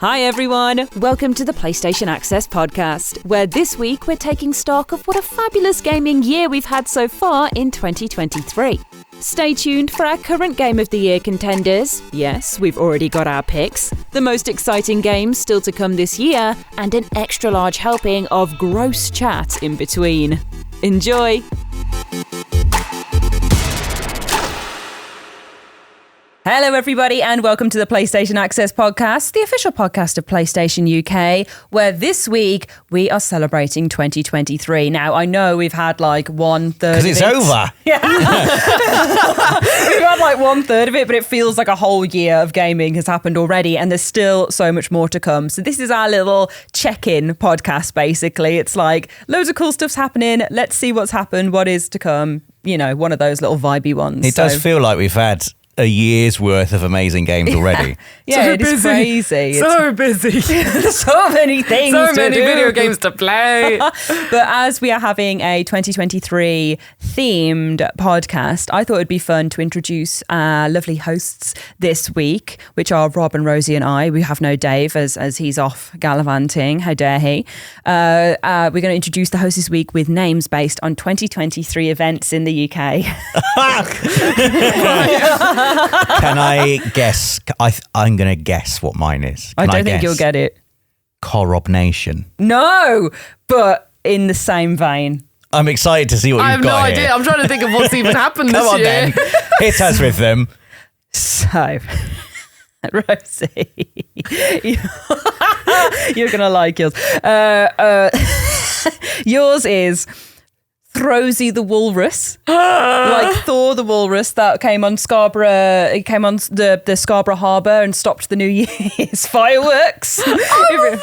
Hi everyone, welcome to the PlayStation Access podcast, where this week we're taking stock of what a fabulous gaming year we've had so far in 2023. Stay tuned for our current Game of the Year contenders. Yes, we've already got our picks. The most exciting games still to come this year, and an extra large helping of gross chat in between. Enjoy! Hello everybody and welcome to the PlayStation Access podcast, the official podcast of PlayStation UK, where this week we are celebrating 2023. Now, I know we've had like 1/3 of it. Because it's over. Yeah. We've had like 1/3 of it, but it feels like a whole year of gaming has happened already, and there's still so much more to come. So this is our little check-in podcast, basically. It's like loads of cool stuff's happening. Let's see what's happened, what is to come. You know, one of those little vibey ones. It does feel like we've had a year's worth of amazing games already. Yeah, it is crazy. So busy. So many things So to many do. video games to play. But as we are having a 2023 themed podcast, I thought it'd be fun to introduce our lovely hosts this week, which are Rob and Rosie and I. We have no Dave as he's off gallivanting. How dare he? We're going to introduce the hosts this week with names based on 2023 events in the UK. Can I guess? I'm going to guess what mine is. I don't think you'll get it. Corobnation. No, but in the same vein. I'm excited to see what I you've have no got idea. here. I'm trying to think of what's even happened Come this on year. then. Hit us with them. So, Rosie, you're going to like yours. Yours is Rosie the Walrus, like Thor the Walrus that came on Scarborough. It came on the Scarborough Harbour and stopped the New Year's fireworks. I'm a walrus!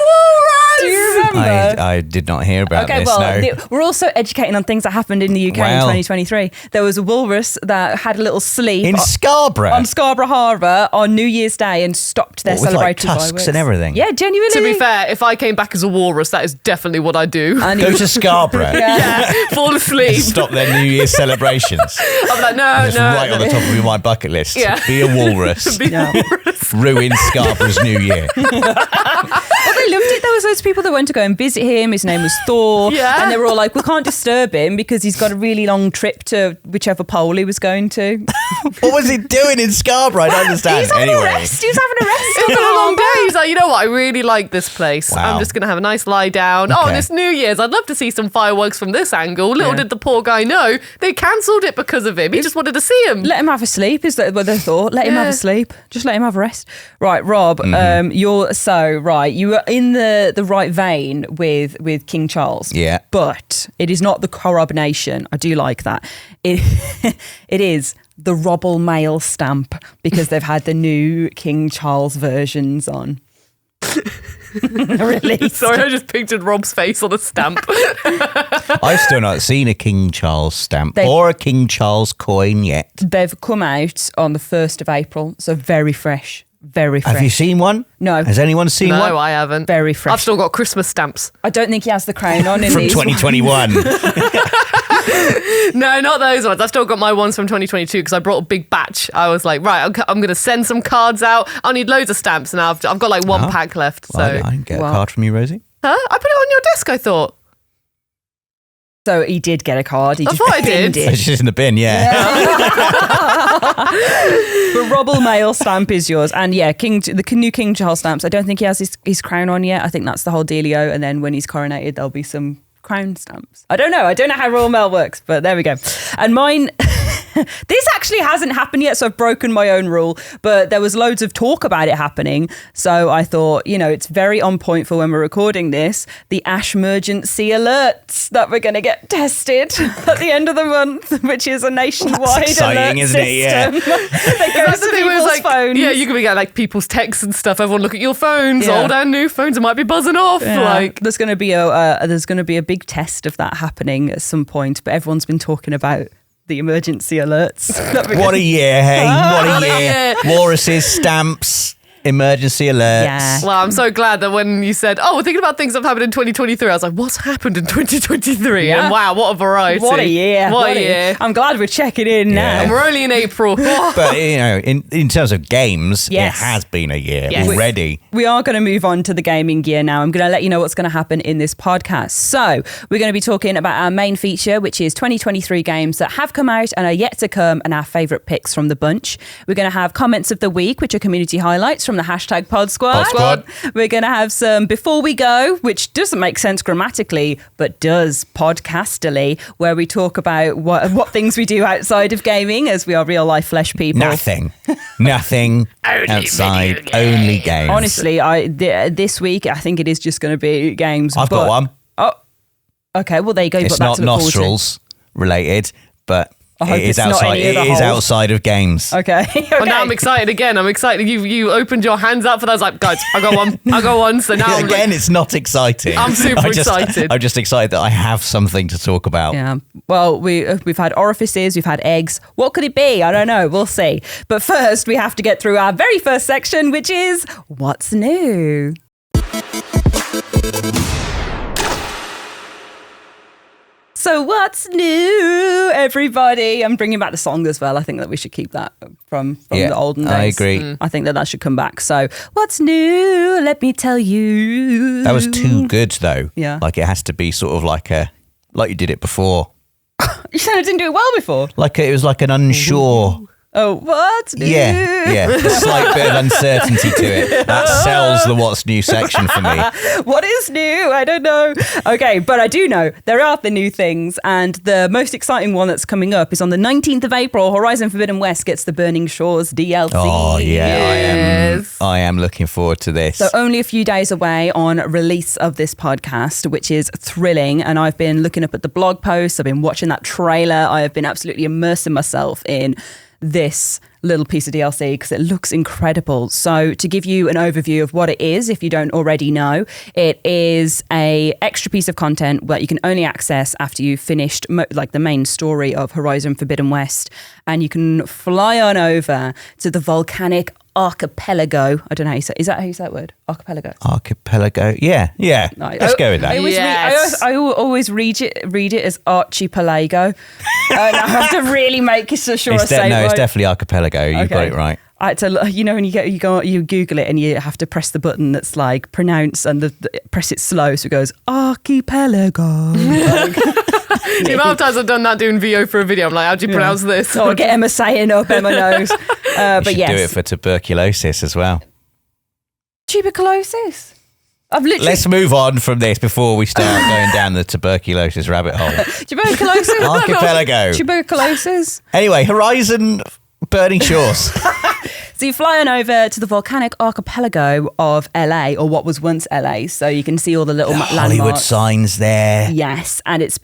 Do you remember? I did not hear about Okay, this. well, No. we're also educating on things that happened in the UK in 2023. There was a walrus that had a little sleep In Scarborough? on Scarborough Harbour on New Year's Day and stopped their What, with, like, celebratory tusks fireworks. and everything? Yeah, genuinely. To be fair, if I came back as a walrus, that is definitely what I do. And Go to Scarborough. Yeah, fall asleep. Stop their New Year's celebrations. I'm like, no, That's no. right on the top of my bucket list. Yeah. Be a walrus. Be a walrus. Ruin Scarborough's New Year. Oh, they loved it. There was loads of people that went to go and visit him. His name was Thor. Yeah. And they were all like, we can't disturb him because he's got a really long trip to whichever pole he was going to. What was he doing in Scarborough? I don't understand. He's having Anyway. a rest. He was having a rest. It's been a long day. He's like, you know what? I really like this place. Wow. I'm just going to have a nice lie down. Oh, Okay. and it's New Year's. I'd love to see some fireworks from this angle. Little did the poor guy know, they cancelled it because of him. He just wanted to see him. Let him have a sleep, is that what they thought? Let him have a sleep. Just let him have a rest. Right, Rob, you were in the right vein with King Charles. Yeah. But it is not the coronation. I do like that. It is the Robble Mail stamp because they've had the new King Charles versions on. Released. Sorry, I just pictured Rob's face on a stamp. I've still not seen a King Charles stamp or a King Charles coin yet. They've come out on the 1st of April, so very fresh. Very fresh. Have you seen one? No. Has anyone seen one? No, I haven't. Very fresh. I've still got Christmas stamps. I don't think he has the crown on in From these 2021. No, not those ones. I've still got my ones from 2022 because I brought a big batch. I was like, right, I'm going to send some cards out. I need loads of stamps, and I've got like one pack left. So, Well, I can get a card from you, Rosie. huh? I put it on your desk. I thought. So he did get a card. He I just thought I did. binned It's it. just in the bin, yeah. But Robble Mail stamp is yours. And yeah, the new King Charles stamps. I don't think he has his crown on yet. I think that's the whole dealio. And then when he's coronated, there'll be some crown stamps. I don't know how Royal Mail works, but there we go. And mine... This actually hasn't happened yet, so I've broken my own rule, but there was loads of talk about it happening. So I thought, it's very on point for when we're recording this, the Ash emergency alerts that we're going to get tested at the end of the month, which is a nationwide exciting, alert isn't it? system. That goes to people's phones. Yeah, you can get like people's texts and stuff. Everyone look at your phones, Yeah. old and new phones. It might be buzzing off. Yeah. Like there's going to be a big test of that happening at some point, but everyone's been talking about the emergency alerts. What a year, hey. What a year. Walruses, stamps. Emergency alerts. Yeah. Well, I'm so glad that when you said, we're thinking about things that have happened in 2023, I was like, what's happened in 2023? Yeah. And wow, what a variety. What a year. What a year. I'm glad we're checking in now. And we're only in April. But, in terms of games, Yes. it has been a year Yes. already. We are going to move on to the gaming gear now. I'm going to let you know what's going to happen in this podcast. So we're going to be talking about our main feature, which is 2023 games that have come out and are yet to come and our favourite picks from the bunch. We're going to have comments of the week, which are community highlights from the hashtag Pod Squad. We're going to have some Before We Go, which doesn't make sense grammatically, but does podcastily, where we talk about what things we do outside of gaming, as we are real life flesh people. Nothing outside, only games. Honestly, this week I think it is just going to be games. I've got one. Oh, okay. Well, there you go. You've It's got that not to look forward to. nostrils related, but I hope it is it's not outside. any of It the is holes. outside of games. Okay. Well, now I'm excited again. I'm excited. You opened your hands up for that. I was like, guys, I got one. So now I'm Again, like, it's not exciting. I'm super excited. I'm just excited that I have something to talk about. Yeah. Well, we've had orifices, we've had eggs. What could it be? I don't know. We'll see. But first, we have to get through our very first section, which is What's New? So what's new, everybody? I'm bringing back the song as well. I think that we should keep that from the olden days. I agree. I think that should come back. So what's new? Let me tell you. That was too good, though. Yeah. Like it has to be sort of like you did it before. You said I didn't do it well before. It was like an unsure. Oh, what's new? Yeah. A slight bit of uncertainty to it. That sells the what's new section for me. What is new? I don't know. Okay, but I do know there are the new things, and the most exciting one that's coming up is on the 19th of April. Horizon Forbidden West gets the Burning Shores DLC. Oh yeah, Yes. I am looking forward to this. So only a few days away on release of this podcast, which is thrilling. And I've been looking up at the blog posts. I've been watching that trailer. I have been absolutely immersing myself in this little piece of DLC because it looks incredible. So to give you an overview of what it is, if you don't already know, it is a extra piece of content that you can only access after you've finished the main story of Horizon Forbidden West, and you can fly on over to the volcanic archipelago. I don't know how you say. Is that how you say that word? Archipelago. Archipelago. Yeah. Let's go with that. I always read it as archipelago. And I have to really make sure I say it right. It's definitely archipelago. You got it right. I had to, when you Google it and you have to press the button that's like pronounce and press it slow, so it goes archipelago. The amount of times I've done that doing VO for a video, I'm like, how do you pronounce this? Or get Emma saying up Emma knows. But yes, do it for tuberculosis as well. Tuberculosis. I've literally. Let's move on from this before we start going down the tuberculosis rabbit hole. Tuberculosis. Archipelago. Tuberculosis. Anyway, Horizon Burning Shores. So you fly on over to the volcanic archipelago of LA, or what was once LA, so you can see all the little landmarks. Hollywood signs there. Yes, and it's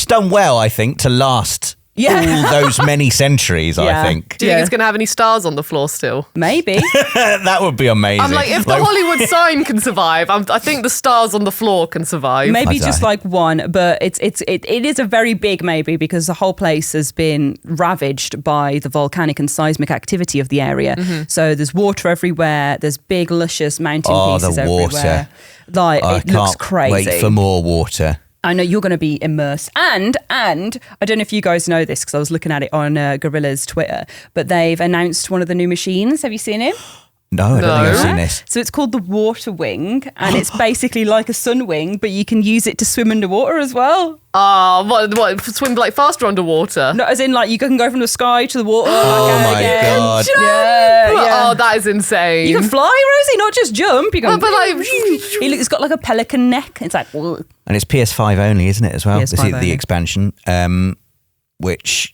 done well, I think, to last all those many centuries, I think. Do you think it's going to have any stars on the floor still? Maybe. That would be amazing. I'm like, if the Hollywood sign can survive, I think the stars on the floor can survive. Maybe just like one, but it is a very big maybe, because the whole place has been ravaged by the volcanic and seismic activity of the area. Mm-hmm. So there's water everywhere. There's big luscious mountain pieces the everywhere. Water. It looks crazy. Wait for more water. I know you're going to be immersed. And I don't know if you guys know this because I was looking at it on Gorilla's Twitter, but they've announced one of the new machines. Have you seen it? No, I don't think I've seen this. So it's called the Water Wing, and it's basically like a sun wing, but you can use it to swim underwater as well. What swim like faster underwater? No, as in like you can go from the sky to the water. Oh my God. Yeah. Oh, that is insane. You can fly, Rosie, not just jump. You can. But like, it's got like a pelican neck. It's like. And it's PS5 only, isn't it, as well? PS5 this is only. the expansion, which,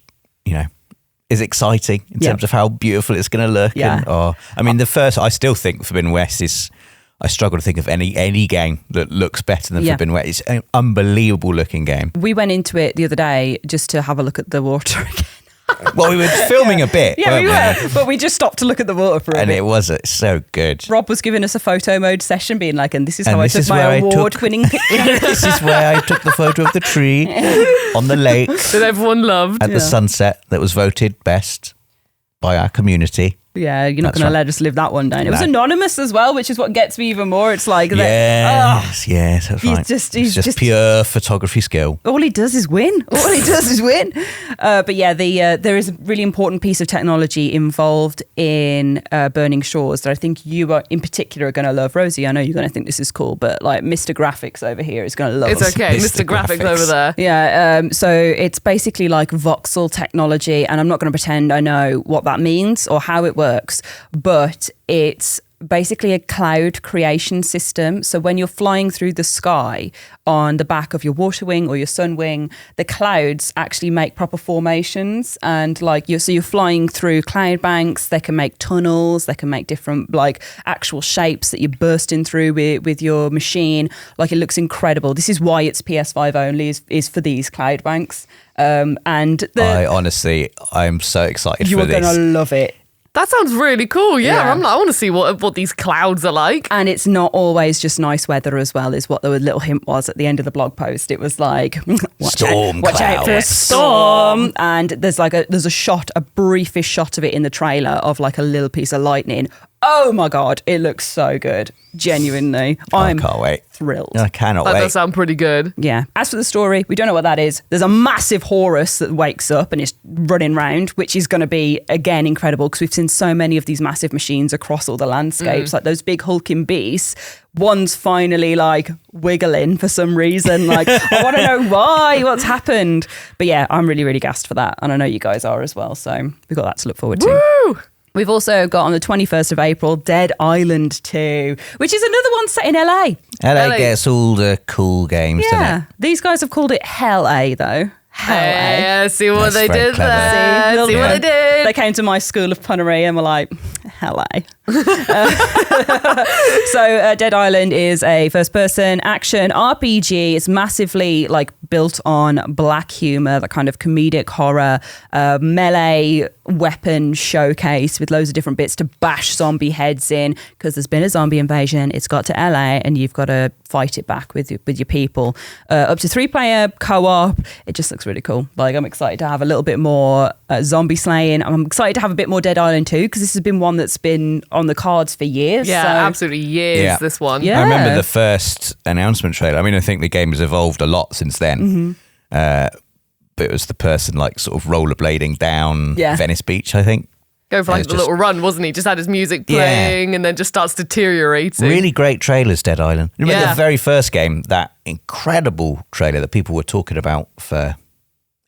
is exciting in terms of how beautiful it's going to look. Yeah. And, I still think Forbidden West is, I struggle to think of any game that looks better than Forbidden West. It's an unbelievable looking game. We went into it the other day just to have a look at the water again. Well, we were filming a bit, Yeah, we weren't were, but we just stopped to look at the water for a And bit. it was so good. Rob was giving us a photo mode session, being like, and this is And how I this took is my where I took- award-winning picture. This is where I took the photo of the tree on the lake that everyone loved. at the sunset that was voted best by our community. Yeah, you're not That's going to right. let us live that one down. It was No. anonymous as well, which is what gets me even more. It's like, Yes, that's he's right. just- It's he's just pure photography skill. all he does is win. But yeah, there is a really important piece of technology involved in burning shores that I think you are, in particular, are going to love. Rosie, I know you're going to think this is cool, but like Mr. Graphics over here is going to love It's us. okay, Mr. Mr. Graphics Graphics. over there. Yeah, so it's basically like voxel technology, and I'm not going to pretend I know what that means or how it works, but it's basically a cloud creation system. So when you're flying through the sky on the back of your water wing or your sun wing, the clouds actually make proper formations, and like you're flying through cloud banks. They can make tunnels, they can make different like actual shapes that you're bursting through with your machine. Like it looks incredible. This is why it's PS5 only, is for these cloud banks. And I'm so excited you for are this. going to love it. That sounds really cool. Yeah, Yeah. I want to see what these clouds are like. And it's not always just nice weather as well, is what the little hint was at the end of the blog post. It was like, watch out for a clouds. storm. And there's a shot, a briefish shot of it in the trailer of like a little piece of lightning. Oh my God, it looks so good. Genuinely. I I'm can't wait. thrilled. I cannot That wait. does sound pretty good. Yeah. As for the story, we don't know what that is. There's a massive Horus that wakes up and is running round, which is going to be, again, incredible because we've seen so many of these massive machines across all the landscapes, like those big hulking beasts. One's finally like wiggling for some reason. Like, I want to know why, what's happened. But yeah, I'm really, really gassed for that. And I know you guys are as well. So we've got that to look forward to. Woo! We've also got on the 21st of April, Dead Island 2, which is another one set in LA. LA gets all the cool games, doesn't Yeah. it? These guys have called it Hell A, though. Hell A. Yeah, see what That's they very did clever. there. See what they did. They came to my school of punnery and were like, Hell A. So Dead Island is a first-person action RPG. It's massively like built on black humor, that kind of comedic horror, melee weapon showcase with loads of different bits to bash zombie heads in, because there's been a zombie invasion. It's got to LA and you've got to fight it back with your people. Up to 3-player co-op. It just looks really cool. Like, I'm excited to have a little bit more zombie slaying. I'm excited to have a bit more Dead Island 2, because this has been one that's been on the cards for years. Yeah, so. absolutely years, Yeah. this one. Yeah. I remember the first announcement trailer. I mean, I think the game has evolved a lot since then. But it was the person like sort of rollerblading down Venice Beach, I think. Go for like It's the just- little run, wasn't he? Just had his music Yeah. playing and then just starts deteriorating. Really great trailers, Dead Island. Remember Yeah. the very first game, that incredible trailer that people were talking about for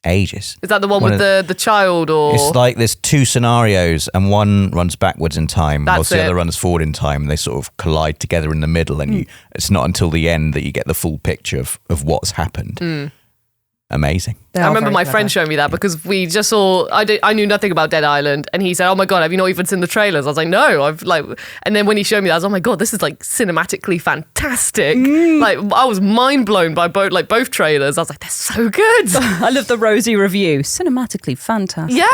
ages. Is that the one One with of the child or? It's like there's two scenarios and one runs backwards in time whilst the it. other runs forward in time, and they sort of collide together in the middle, and it's not until the end that you get the full picture of what's happened. Amazing. They I are remember very my clever. friend showing me that because we just saw. I knew nothing about Dead Island, and he said, "Oh my God, have you not even seen the trailers?" I was like, "No, I've like." And then when he showed me that, I was, "Oh my God, this is like cinematically fantastic!" Like I was mind blown by both trailers. I was like, "They're so good." I love the Rosie review. Cinematically fantastic. Yeah,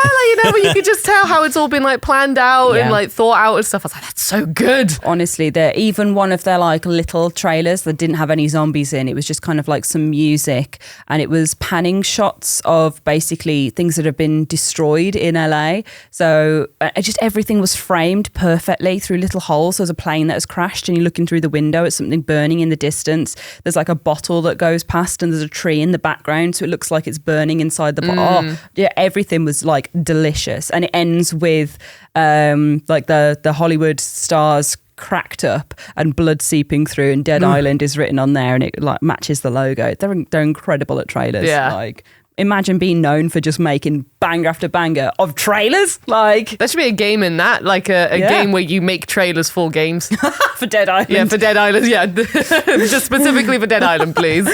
like, but you could just tell how it's all been like planned out Yeah. and like thought out and stuff. I was like, "That's so good." Honestly, even one of their like little trailers that didn't have any zombies in, it was just kind of like some music, and it was panning shots of basically things that have been destroyed in LA. So just everything was framed perfectly through little holes. There's a plane that has crashed and you're looking through the window at something burning in the distance. There's like a bottle that goes past and there's a tree in the background, so it looks like it's burning inside the bottle. Oh, yeah, everything was like delicious. And it ends with like the Hollywood stars cracked up and blood seeping through, and Dead Island is written on there, and it like matches the logo. They're incredible at trailers. Yeah. Like, imagine being known for just making banger after banger of trailers. Like, There should be a game in that, like a Yeah. game where you make trailers for games. for Dead Island. Yeah, for Dead Island. Yeah, just specifically for Dead Island, please.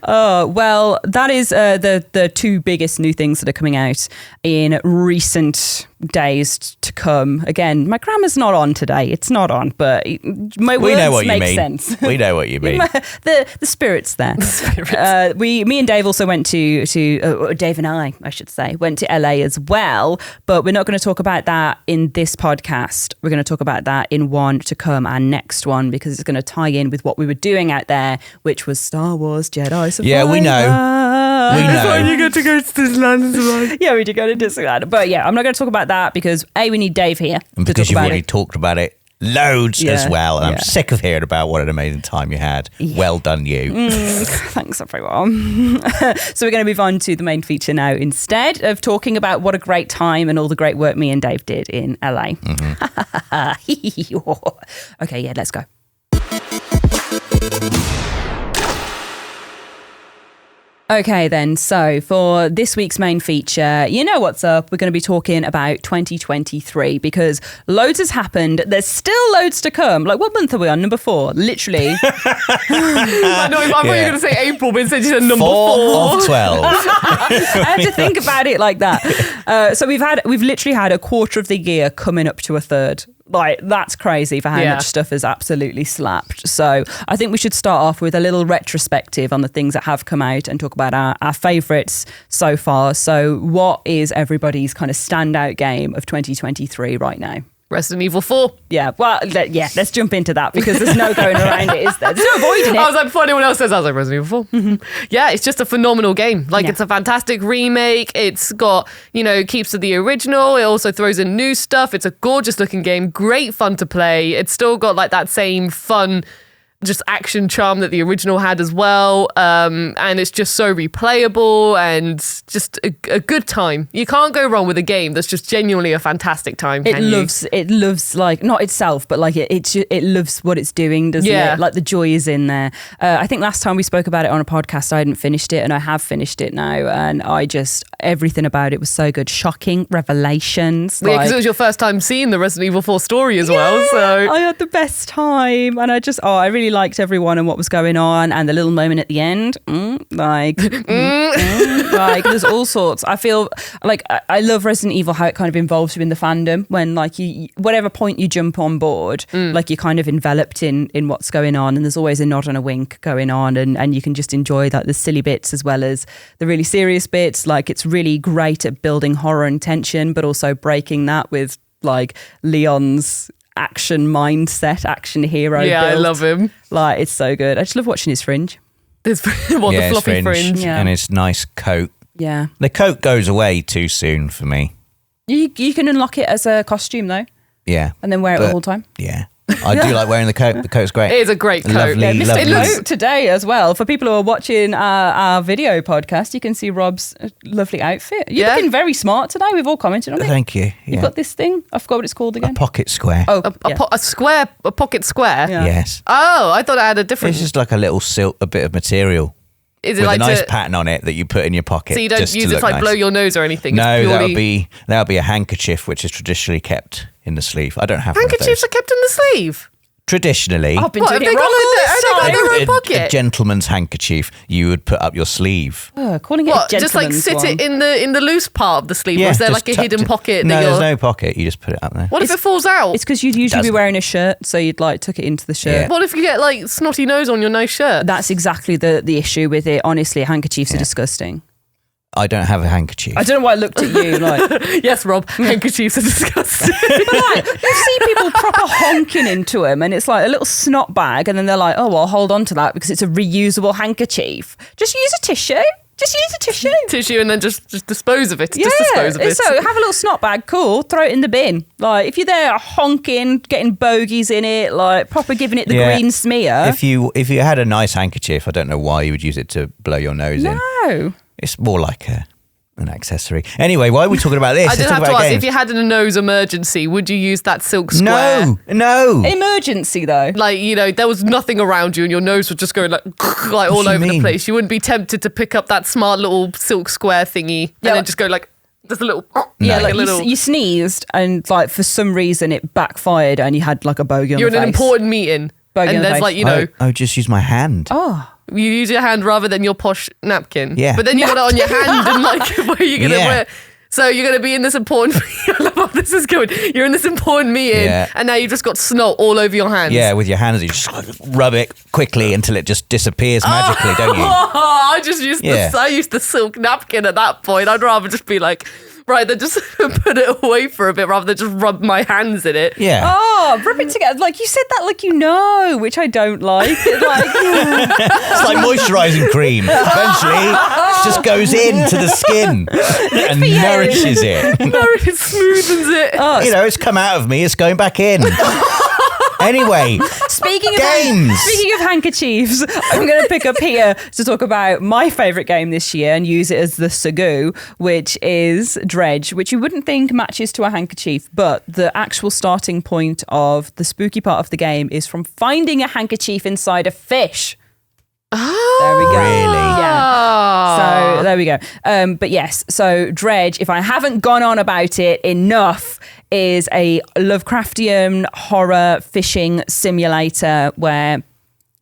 Well, that is the two biggest new things that are coming out in recent days to come. Again, my grammar's not on today. It's not on, but my We words know what you make mean. sense. We know what you mean. the spirit's there. Me and Dave also went to Dave and I should say, went to LA as well. But we're not going to talk about that in this podcast. We're going to talk about that in one to come, our next one, because it's going to tie in with what we were doing out there, which was Star Wars Jedi Survivor. Yeah, we know. We know. You get to go to Disneyland. Yeah, we did go to Disneyland. But yeah, I'm not going to talk about that because we need Dave here. And because you've already talked about it loads as well. And I'm sick of hearing about what an amazing time you had. Yeah. Well done, you. Thanks, everyone. So we're going to move on to the main feature now instead of talking about what a great time and all the great work me and Dave did in LA. Okay, yeah, let's go. Okay then, so for this week's main feature, you know what's up. We're going to be talking about 2023 because loads has happened. There's still loads to come. Like, what month are we on? Number 4, literally. I thought you were going to say April, but instead you said number 4 of 12. I have to think about it like that. So we've literally had a quarter of the year coming up to a third. Like, that's crazy for how much stuff is absolutely slapped. So I think we should start off with a little retrospective on the things that have come out and talk about our favourites so far. So what is everybody's kind of standout game of 2023 right now? Resident Evil 4. Yeah, well, let's jump into that because there's no going around it, is there? There's no avoiding it. I was like, before anyone else says, I was like, Resident Evil 4. Mm-hmm. Yeah, it's just a phenomenal game. Like, it's a fantastic remake. It's got, keeps to the original. It also throws in new stuff. It's a gorgeous looking game. Great fun to play. It's still got like that same fun just action charm that the original had as well, and it's just so replayable and just a good time. You can't go wrong with a game that's just genuinely a fantastic time. It loves like not itself, but like it loves what it's doing, doesn't it? Like the joy is in there. I think last time we spoke about it on a podcast, I hadn't finished it, and I have finished it now, and everything about it was so good. Shocking revelations. Yeah, because it was your first time seeing the Resident Evil 4 story as well. So I had the best time, and I really liked everyone and what was going on, and the little moment at the end, like there's all sorts. I feel like I love Resident Evil, how it kind of involves you in the fandom when like you whatever point you jump on board, like you're kind of enveloped in what's going on, and there's always a nod and a wink going on, and you can just enjoy that the silly bits as well as the really serious bits. Like, it's really great at building horror and tension, but also breaking that with like Leon's action mindset, action hero. Yeah, build. I love him. Like, it's so good. I just love watching his fringe. The fluffy fringe. And his nice coat. Yeah. The coat goes away too soon for me. You can unlock it as a costume though. Yeah. And then wear it the whole time. Yeah. I do like wearing the coat. The coat's great. It is a great coat. Lovely, Mr. lovely. Coat today as well. For people who are watching our video podcast, you can see Rob's lovely outfit. You're looking very smart today. We've all commented on it. Thank you. Yeah. You've got this thing. I forgot what it's called again. A pocket square. Oh, a pocket square. Yeah. Yes. Oh, I thought I had a different. It's just like a little silk, a bit of material. Is it with like a nice pattern on it that you put in your pocket? So you don't just use to it look to like nice. blow your nose or anything? No, purely... that'll be a handkerchief, which is traditionally kept in the sleeve. I don't have handkerchiefs one are kept in the sleeve. Traditionally, I've been doing it wrong all this time. Their own pocket? A gentleman's handkerchief you would put up your sleeve. Calling it a gentleman's just like sit one. it in the loose part of the sleeve, or is there like a hidden pocket? No, there's no pocket. You just put it up there. What if it falls out? It's because you'd usually be wearing a shirt, so you'd like tuck it into the shirt. Yeah. What if you get like snotty nose on your nice shirt? That's exactly the issue with it. Honestly, handkerchiefs are disgusting. I don't have a handkerchief. I don't know why I looked at you like. Yes, Rob, handkerchiefs are disgusting. But like, you see people proper honking into them, and it's like a little snot bag, and then they're like, "Oh, well, I'll hold on to that because it's a reusable handkerchief." Just use a tissue. Just use a tissue. And then just dispose of it. Yeah. Just dispose of it. So have a little snot bag, cool. Throw it in the bin. Like, if you're there honking, getting bogies in it, like proper giving it the green smear. If you had a nice handkerchief, I don't know why you would use it to blow your nose in. No. It's more like an accessory. Anyway, why are we talking about this? I just have to ask, if you had a nose emergency, would you use that silk square? No. Emergency though. Like, there was nothing around you and your nose would just go like all over the place. You wouldn't be tempted to pick up that smart little silk square thingy and then just go like, just a little... Yeah, like you sneezed and like for some reason it backfired and you had like a bogey on the face. You're in an important meeting and there's like, Oh, just use my hand. Oh. You use your hand rather than your posh napkin. Yeah. But then you got it on your hand and like, where are you going to wear? So you're going to be in this important... I love how this is going. You're in this important meeting, and now you've just got snot all over your hands. Yeah, with your hands, you just rub it quickly until it just disappears magically, don't you? I just used I used the silk napkin at that point. I'd rather just be like, right, then just put it away for a bit rather than just rub my hands in it. Yeah. Oh, rub it together. Like, you said that like you know, which I don't like. It's like moisturising cream. Eventually, it just goes into the skin and nourishes it. It smoothens it. Oh, it's come out of me, it's going back in. Anyway, speaking games. Speaking of handkerchiefs, I'm going to pick up here to talk about my favourite game this year and use it as the segue, which is Dredge, which you wouldn't think matches to a handkerchief, but the actual starting point of the spooky part of the game is from finding a handkerchief inside a fish. Oh, there we go. Really? Yeah. So there we go. But yes, so Dredge, if I haven't gone on about it enough, is a Lovecraftian horror fishing simulator where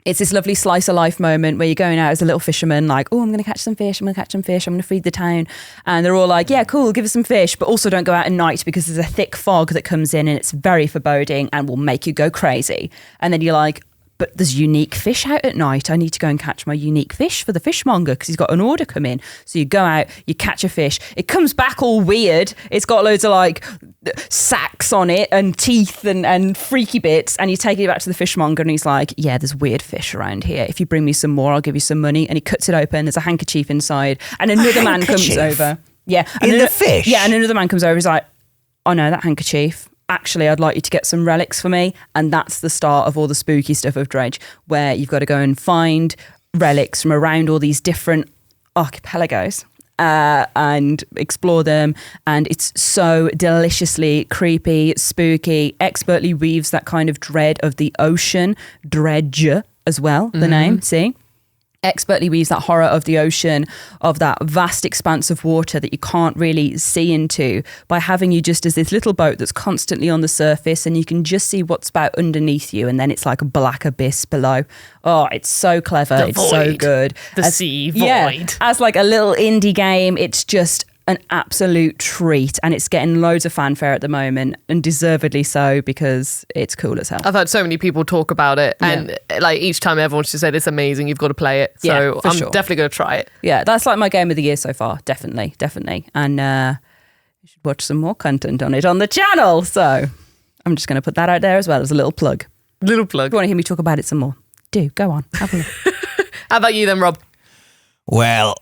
it's this lovely slice of life moment where you're going out as a little fisherman, like, oh, I'm going to catch some fish, I'm going to feed the town. And they're all like, yeah, cool, give us some fish, but also don't go out at night because there's a thick fog that comes in and it's very foreboding and will make you go crazy. And then you're like, but there's unique fish out at night. I need to go and catch my unique fish for the fishmonger because he's got an order come in. So you go out, you catch a fish. It comes back all weird. It's got loads of like sacks on it and teeth and freaky bits. And you take it back to the fishmonger and he's like, yeah, there's weird fish around here. If you bring me some more, I'll give you some money. And he cuts it open. There's a handkerchief inside. And another man comes over. Yeah. In the fish? Yeah. And another man comes over. He's like, oh no, that handkerchief. Actually, I'd like you to get some relics for me. And that's the start of all the spooky stuff of Dredge, where you've got to go and find relics from around all these different archipelagos and explore them. And it's so deliciously creepy, spooky, expertly weaves that kind of dread of the ocean, Dredge as well, the name, see? Expertly weaves that horror of the ocean, of that vast expanse of water that you can't really see into, by having you just as this little boat that's constantly on the surface and you can just see what's about underneath you, and then it's like a black abyss below. Oh, it's so clever. The it's void. So good. The sea void. Yeah, as like a little indie game, it's just an absolute treat, and it's getting loads of fanfare at the moment, and deservedly so, because it's cool as hell. I've heard so many people talk about it, and like each time everyone just said it's amazing, you've got to play it. So I'm definitely going to try it. Yeah, that's like my game of the year so far. Definitely. And you should watch some more content on it on the channel. So I'm just going to put that out there as well as a little plug. If you want to hear me talk about it some more, do go on. Have a look. How about you then, Rob? Well,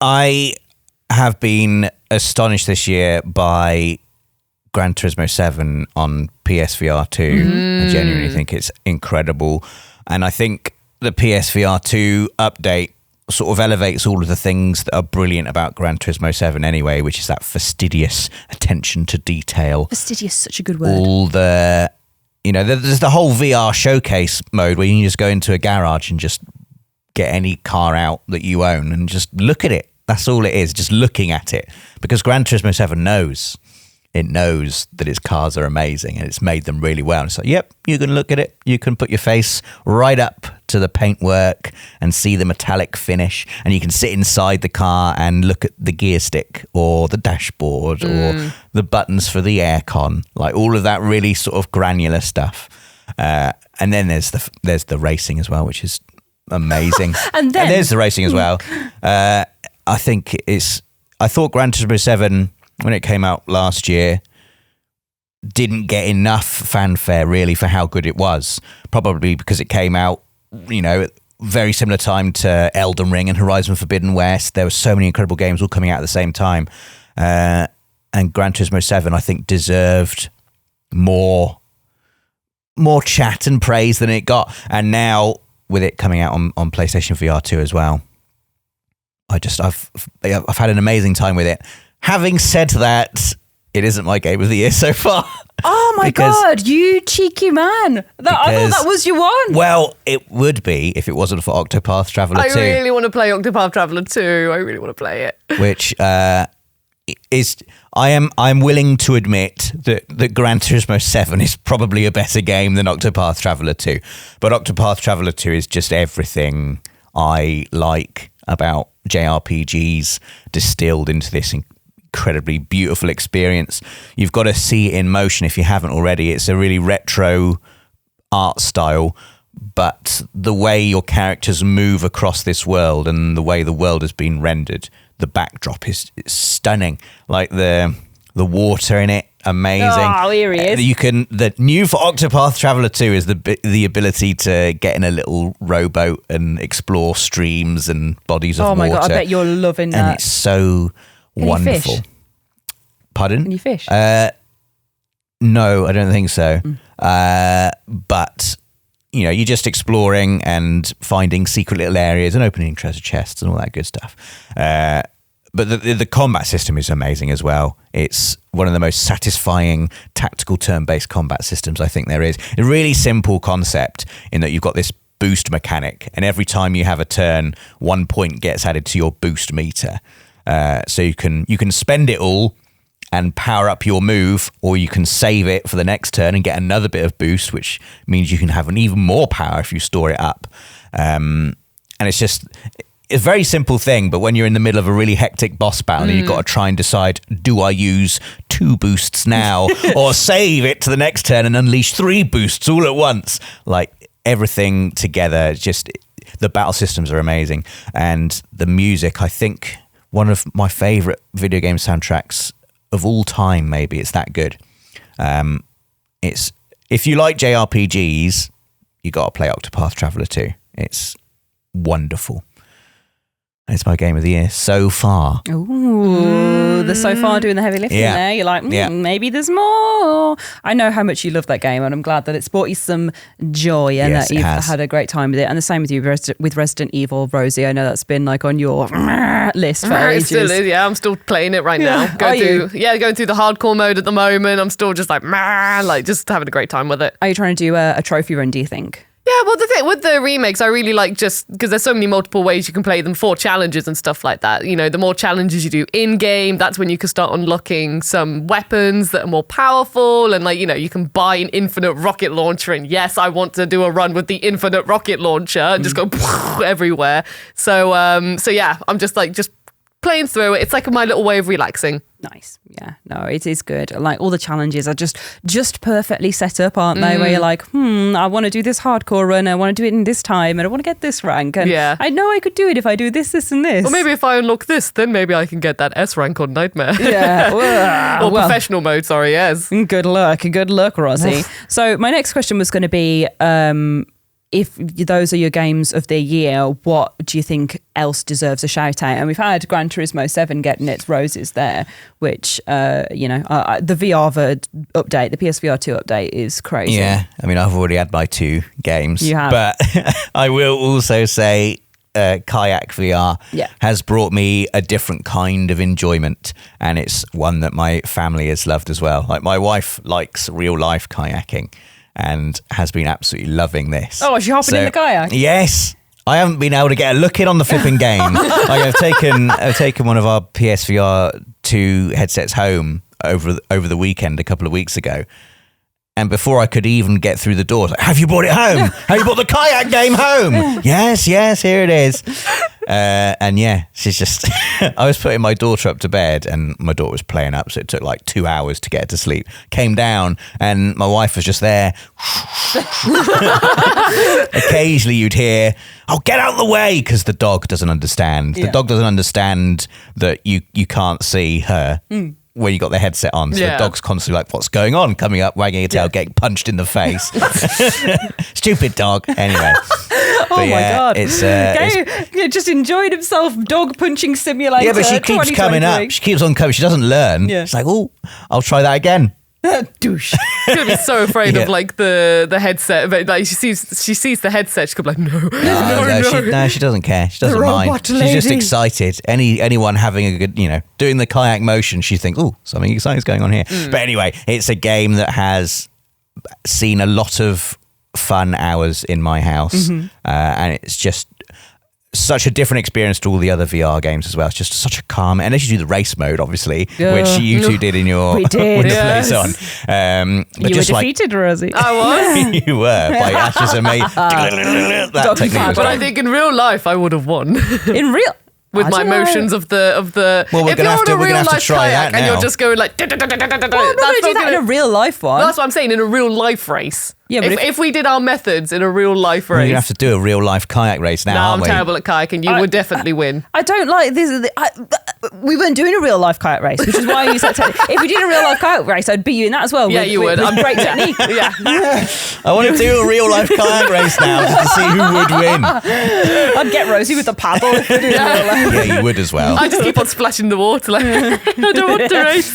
I have been astonished this year by Gran Turismo 7 on PSVR 2. I genuinely think it's incredible. And I think the PSVR 2 update sort of elevates all of the things that are brilliant about Gran Turismo 7 anyway, which is that fastidious attention to detail. Fastidious, such a good word. All the, there's the whole VR showcase mode where you can just go into a garage and just get any car out that you own and just look at it. That's all it is, just looking at it. Because Gran Turismo 7 knows. It knows that its cars are amazing and it's made them really well. And it's like, yep, you can look at it. You can put your face right up to the paintwork and see the metallic finish. And you can sit inside the car and look at the gear stick or the dashboard or the buttons for the aircon. Like all of that really sort of granular stuff. And then there's the racing as well, which is amazing. and there's the racing as well. I thought Gran Turismo 7, when it came out last year, didn't get enough fanfare really for how good it was. Probably because it came out, very similar time to Elden Ring and Horizon Forbidden West. There were so many incredible games all coming out at the same time. And Gran Turismo 7, I think, deserved more chat and praise than it got. And now, with it coming out on PlayStation VR 2 as well, I've had an amazing time with it. Having said that, it isn't my game of the year so far. Oh my God, you cheeky man. I thought that was your one. Well, it would be if it wasn't for Octopath Traveler 2. I really want to play Octopath Traveler 2. I really want to play it. Which I'm willing to admit that Gran Turismo 7 is probably a better game than Octopath Traveler 2. But Octopath Traveler 2 is just everything I like about JRPGs distilled into this incredibly beautiful experience. You've got to see it in motion if you haven't already. It's a really retro art style, but the way your characters move across this world and the way the world has been rendered, the backdrop is stunning. Like the water in it, amazing. Oh, here he is. The new for Octopath Traveler 2 is the ability to get in a little rowboat and explore streams and bodies of water. Oh my God, I bet you're loving that. And it's so wonderful. You fish? Pardon? Can you fish? No, I don't think so. But you're just exploring and finding secret little areas and opening treasure chests and all that good stuff. But the combat system is amazing as well. It's one of the most satisfying tactical turn-based combat systems I think there is. A really simple concept in that you've got this boost mechanic, and every time you have a turn, 1 point gets added to your boost meter. So you can spend it all and power up your move, or you can save it for the next turn and get another bit of boost, which means you can have an even more power if you store it up. And it's a very simple thing, but when you're in the middle of a really hectic boss battle and you've got to try and decide, do I use 2 boosts now or save it to the next turn and unleash 3 boosts all at once? Like everything together, the battle systems are amazing. And the music, I think one of my favorite video game soundtracks of all time, maybe. It's that good. If you like JRPGs, you got to play Octopath Traveler 2. It's wonderful. It's my game of the year so far. Ooh, the so far doing the heavy lifting there. You're like, maybe there's more. I know how much you love that game, and I'm glad that it's brought you some joy and that you've had a great time with it. And the same with you with Resident Evil, Rosie. I know that's been like on your list for ages. It still is, I'm still playing it right now. Going through the hardcore mode at the moment. I'm still just just having a great time with it. Are you trying to do a trophy run, do you think? Yeah, well, the thing with the remakes, I really like just because there's so many multiple ways you can play them for challenges and stuff like that. The more challenges you do in-game, that's when you can start unlocking some weapons that are more powerful. And you can buy an infinite rocket launcher. And yes, I want to do a run with the infinite rocket launcher and just go everywhere. So yeah, I'm just playing through it. It's like my little way of relaxing. Nice. Yeah. No, it is good. Like all the challenges are just perfectly set up, aren't they? Where you're like, I want to do this hardcore run. I want to do it in this time and I want to get this rank. And I know I could do it if I do this, this and this. Or maybe if I unlock this, then maybe I can get that S rank on Nightmare. Yeah. Or professional mode, sorry, yes. Good luck, Rosie. So my next question was going to be, if those are your games of the year, what do you think else deserves a shout out? And we've had Gran Turismo 7 getting its roses there, which, the VR update, the PSVR 2 update is crazy. Yeah, I mean, I've already had my 2 games. You have. But I will also say Kayak VR has brought me a different kind of enjoyment, and it's one that my family has loved as well. Like my wife likes real life kayaking and has been absolutely loving this. Oh, is she hopping in the kayak? Yes. I haven't been able to get a look in on the flipping game. Like I've taken one of our PSVR 2 headsets home over the weekend a couple of weeks ago. And before I could even get through the door, I was like, have you brought it home? Have you brought the kayak game home? Yes, here it is. And she's just, I was putting my daughter up to bed and my daughter was playing up. So it took like 2 hours to get her to sleep. Came down and my wife was just there. Occasionally you'd hear, oh, get out of the way. Because the dog doesn't understand. The dog doesn't understand that you can't see her. Where you got the headset on, so the dog's constantly like, what's going on? Coming up, wagging a tail, getting punched in the face. Stupid dog. Anyway. Oh my God. It's just enjoyed himself, dog punching simulator. Yeah, but she keeps coming up. She keeps on coming. She doesn't learn. Yeah. She's like, oh, I'll try that again. Douche. She's gonna be so afraid of like the headset. But like she sees the headset, she's gonna be like, no. She doesn't care. She doesn't mind. She's just excited. Anyone having a good, doing the kayak motion, she thinks, oh, something exciting is going on here. But anyway, it's a game that has seen a lot of fun hours in my house, and it's just such a different experience to all the other VR games as well. It's just such a calm, unless you do the race mode, obviously, which you two did in your with the place on. But you were defeated, Rosie. I was. You were by Ash's amazing. That technique was but I think in real life I would have won. In real. with I my don't know. motions of the. Well, we're if gonna you're have on to- a we're gonna real have to life try kayak that and now. you're just going like. Well, I'm not going to do that in a real life one. That's what I'm saying, in a real life race. Yeah, but if we did our methods in a real life We're race. going to have to do a real life kayak race now, No, I'm aren't we? terrible at kayaking. You would definitely win. I don't like this. We weren't doing a real life kayak race, which is why I use that technique. If we did a real life kayak race, I'd beat you in that as well. Yeah, you would. With I'm great technique. Yeah. I want to do a real life kayak race now just to see who would win. I'd get Rosie with the paddle if we did a real life. Yeah, you would as well. I just keep on splashing the water like, I don't want to race.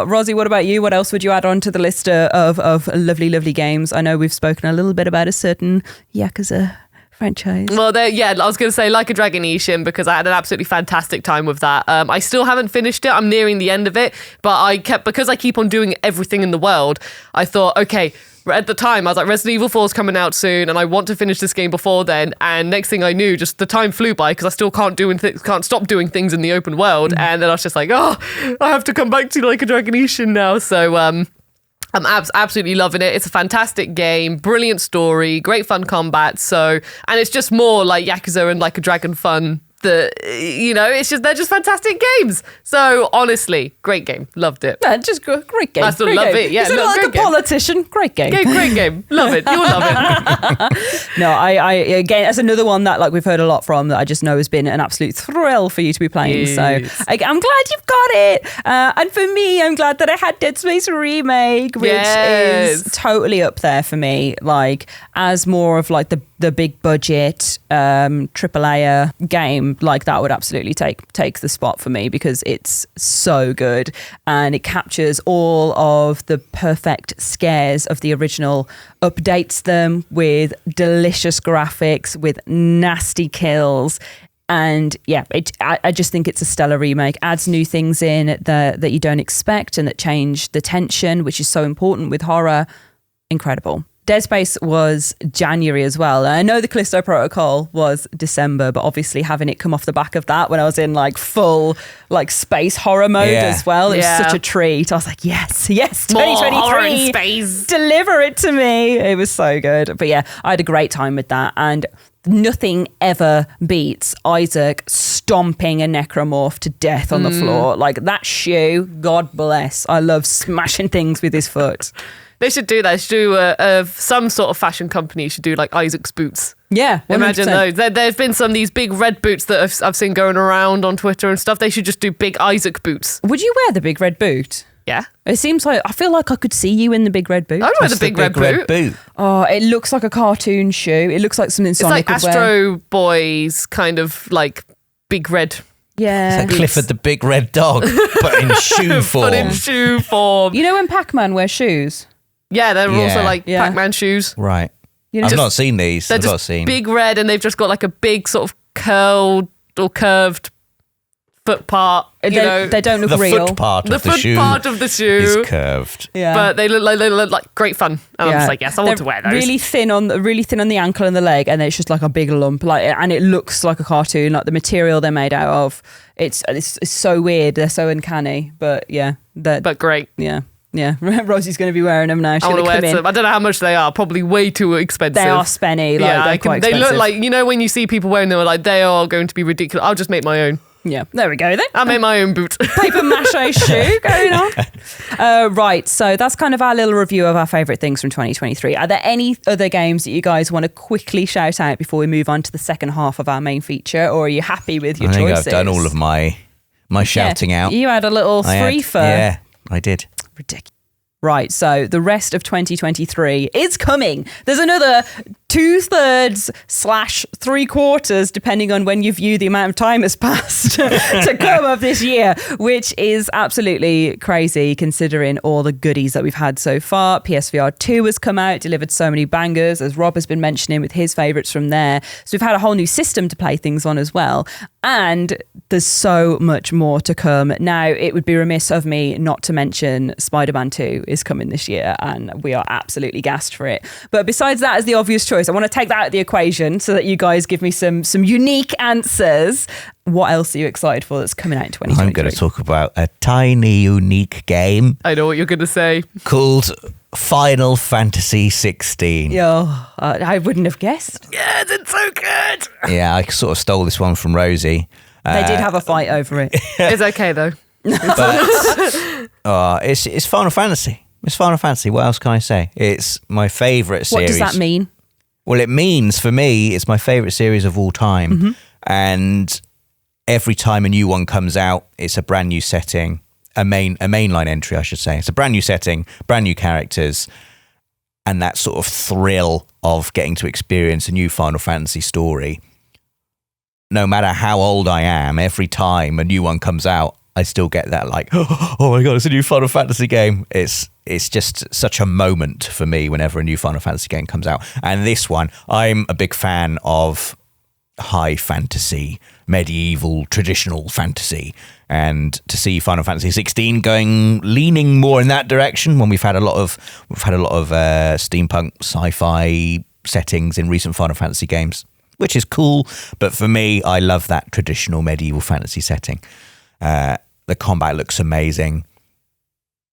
Rosie, what about you? What else would you add on to the list of lovely, lovely games? I know we've spoken a little bit about a certain Yakuza franchise. Well, I was going to say Like a Dragon Ishin because I had an absolutely fantastic time with that. I still haven't finished it. I'm nearing the end of it, but because I keep on doing everything in the world, I thought, okay, at the time I was like, Resident Evil 4 is coming out soon and I want to finish this game before then, and next thing I knew, just the time flew by because I still can't stop doing things in the open world. And then I was just like, oh, I have to come back to Like a Dragon Ishin now. So I'm absolutely loving it. It's a fantastic game, brilliant story, great fun combat. And it's just more like Yakuza and Like a Dragon fun. They're just fantastic games. So honestly, great game, loved it. Yeah, just great game. I still Great love game. it. Yeah, Is it no, like great a game. politician? Great game. Great game, love it. You'll love it. No, I again, that's another one that like we've heard a lot from that I just know has been an absolute thrill for you to be playing. Yes. So I'm glad you've got it. And for me, I'm glad that I had Dead Space Remake, which is totally up there for me. Like as more of like the big budget AAA game, like that would absolutely take the spot for me because it's so good and it captures all of the perfect scares of the original, updates them with delicious graphics, with nasty kills. And yeah, I just think it's a stellar remake. Adds new things in that you don't expect and that change the tension, which is so important with horror. Incredible. Dead Space was January as well. And I know the Callisto Protocol was December, but obviously having it come off the back of that when I was in like full like space horror mode as well, it was such a treat. I was like, yes, More horror in 2023, space. deliver it to me. It was so good. But yeah, I had a great time with that. And nothing ever beats Isaac stomping a necromorph to death on the floor. Like that shoe, God bless. I love smashing things with his foot. They should do that. They should do some sort of fashion company should do like Isaac's boots. Yeah, 100%. Imagine those. There's been some of these big red boots that I've seen going around on Twitter and stuff. They should just do big Isaac boots. Would you wear the big red boot? Yeah. It seems like, I feel like I could see you in the big red boot. I would wear What's the big red boot. Oh, it looks like a cartoon shoe. It looks like something It's Sonic like would wear. Astro Boy's kind of like big red. Yeah. It's like Clifford the Big Red Dog, but in shoe form. But in shoe form. You know when Pac-Man wears shoes? Yeah, they're also like Yeah. Pac-Man shoes. Right. You know, I've just- not seen these. They're I've not just seen. big red and they've just got like a big sort of curled or curved foot part. they don't look the real. foot part The of the foot shoe part of the shoe. is curved. Yeah. But they look like great fun. And I'm just like, yes, I want to wear those. Really thin on the ankle and the leg, and it's just like a big lump. And it looks like a cartoon. Like the material they're made out of, it's so weird. They're so uncanny. But yeah, but great. yeah. Yeah, Rosie's going to be wearing them now. She's I want going to to wear come some. I don't know how much they are. Probably way too expensive. They are spenny. Like, Yeah, they're quite they look expensive. like, you know, when you see people wearing them, like they are going to be ridiculous. I'll just make my own. Yeah, there we go then. I'll make my own boot. Paper mache shoe going on. Right, so that's kind of our little review of our favourite things from 2023. Are there any other games that you guys want to quickly shout out before we move on to the second half of our main feature, or are you happy with your I think choices? I've done all of my shouting out. You had a little three for Yeah, I did. ridiculous. Right, so the rest of 2023 is coming. There's another 2/3/3/4, depending on when you view the amount of time has passed, to come of this year, which is absolutely crazy considering all the goodies that we've had so far. PSVR 2 has come out, delivered so many bangers, as Rob has been mentioning with his favourites from there. So we've had a whole new system to play things on as well. And there's so much more to come. Now, it would be remiss of me not to mention Spider-Man 2 is coming this year, and we are absolutely gassed for it. But besides that as the obvious choice, I want to take that out of the equation so that you guys give me some unique answers. What else are you excited for that's coming out in 2023? I'm going to talk about a tiny, unique game I know what you're going to say. called Final Fantasy 16. Yo, I wouldn't have guessed. Yes, it's so good. Yeah, I sort of stole this one from Rosie. They did have a fight over it. It's okay though. But it's Final Fantasy. It's Final Fantasy. What else can I say? It's my favourite series. What does that mean? Well, it means for me, it's my favourite series of all time. And every time a new one comes out, it's a brand new setting, a mainline entry, I should say. It's a brand new setting, brand new characters, and that sort of thrill of getting to experience a new Final Fantasy story. No matter how old I am, every time a new one comes out, I still get that like, oh my God, it's a new Final Fantasy game. It's just such a moment for me whenever a new Final Fantasy game comes out. And this one, I'm a big fan of high fantasy, medieval, traditional fantasy. And to see Final Fantasy 16 leaning more in that direction when we've had a lot of steampunk sci-fi settings in recent Final Fantasy games, which is cool. But for me, I love that traditional medieval fantasy setting. The combat looks amazing.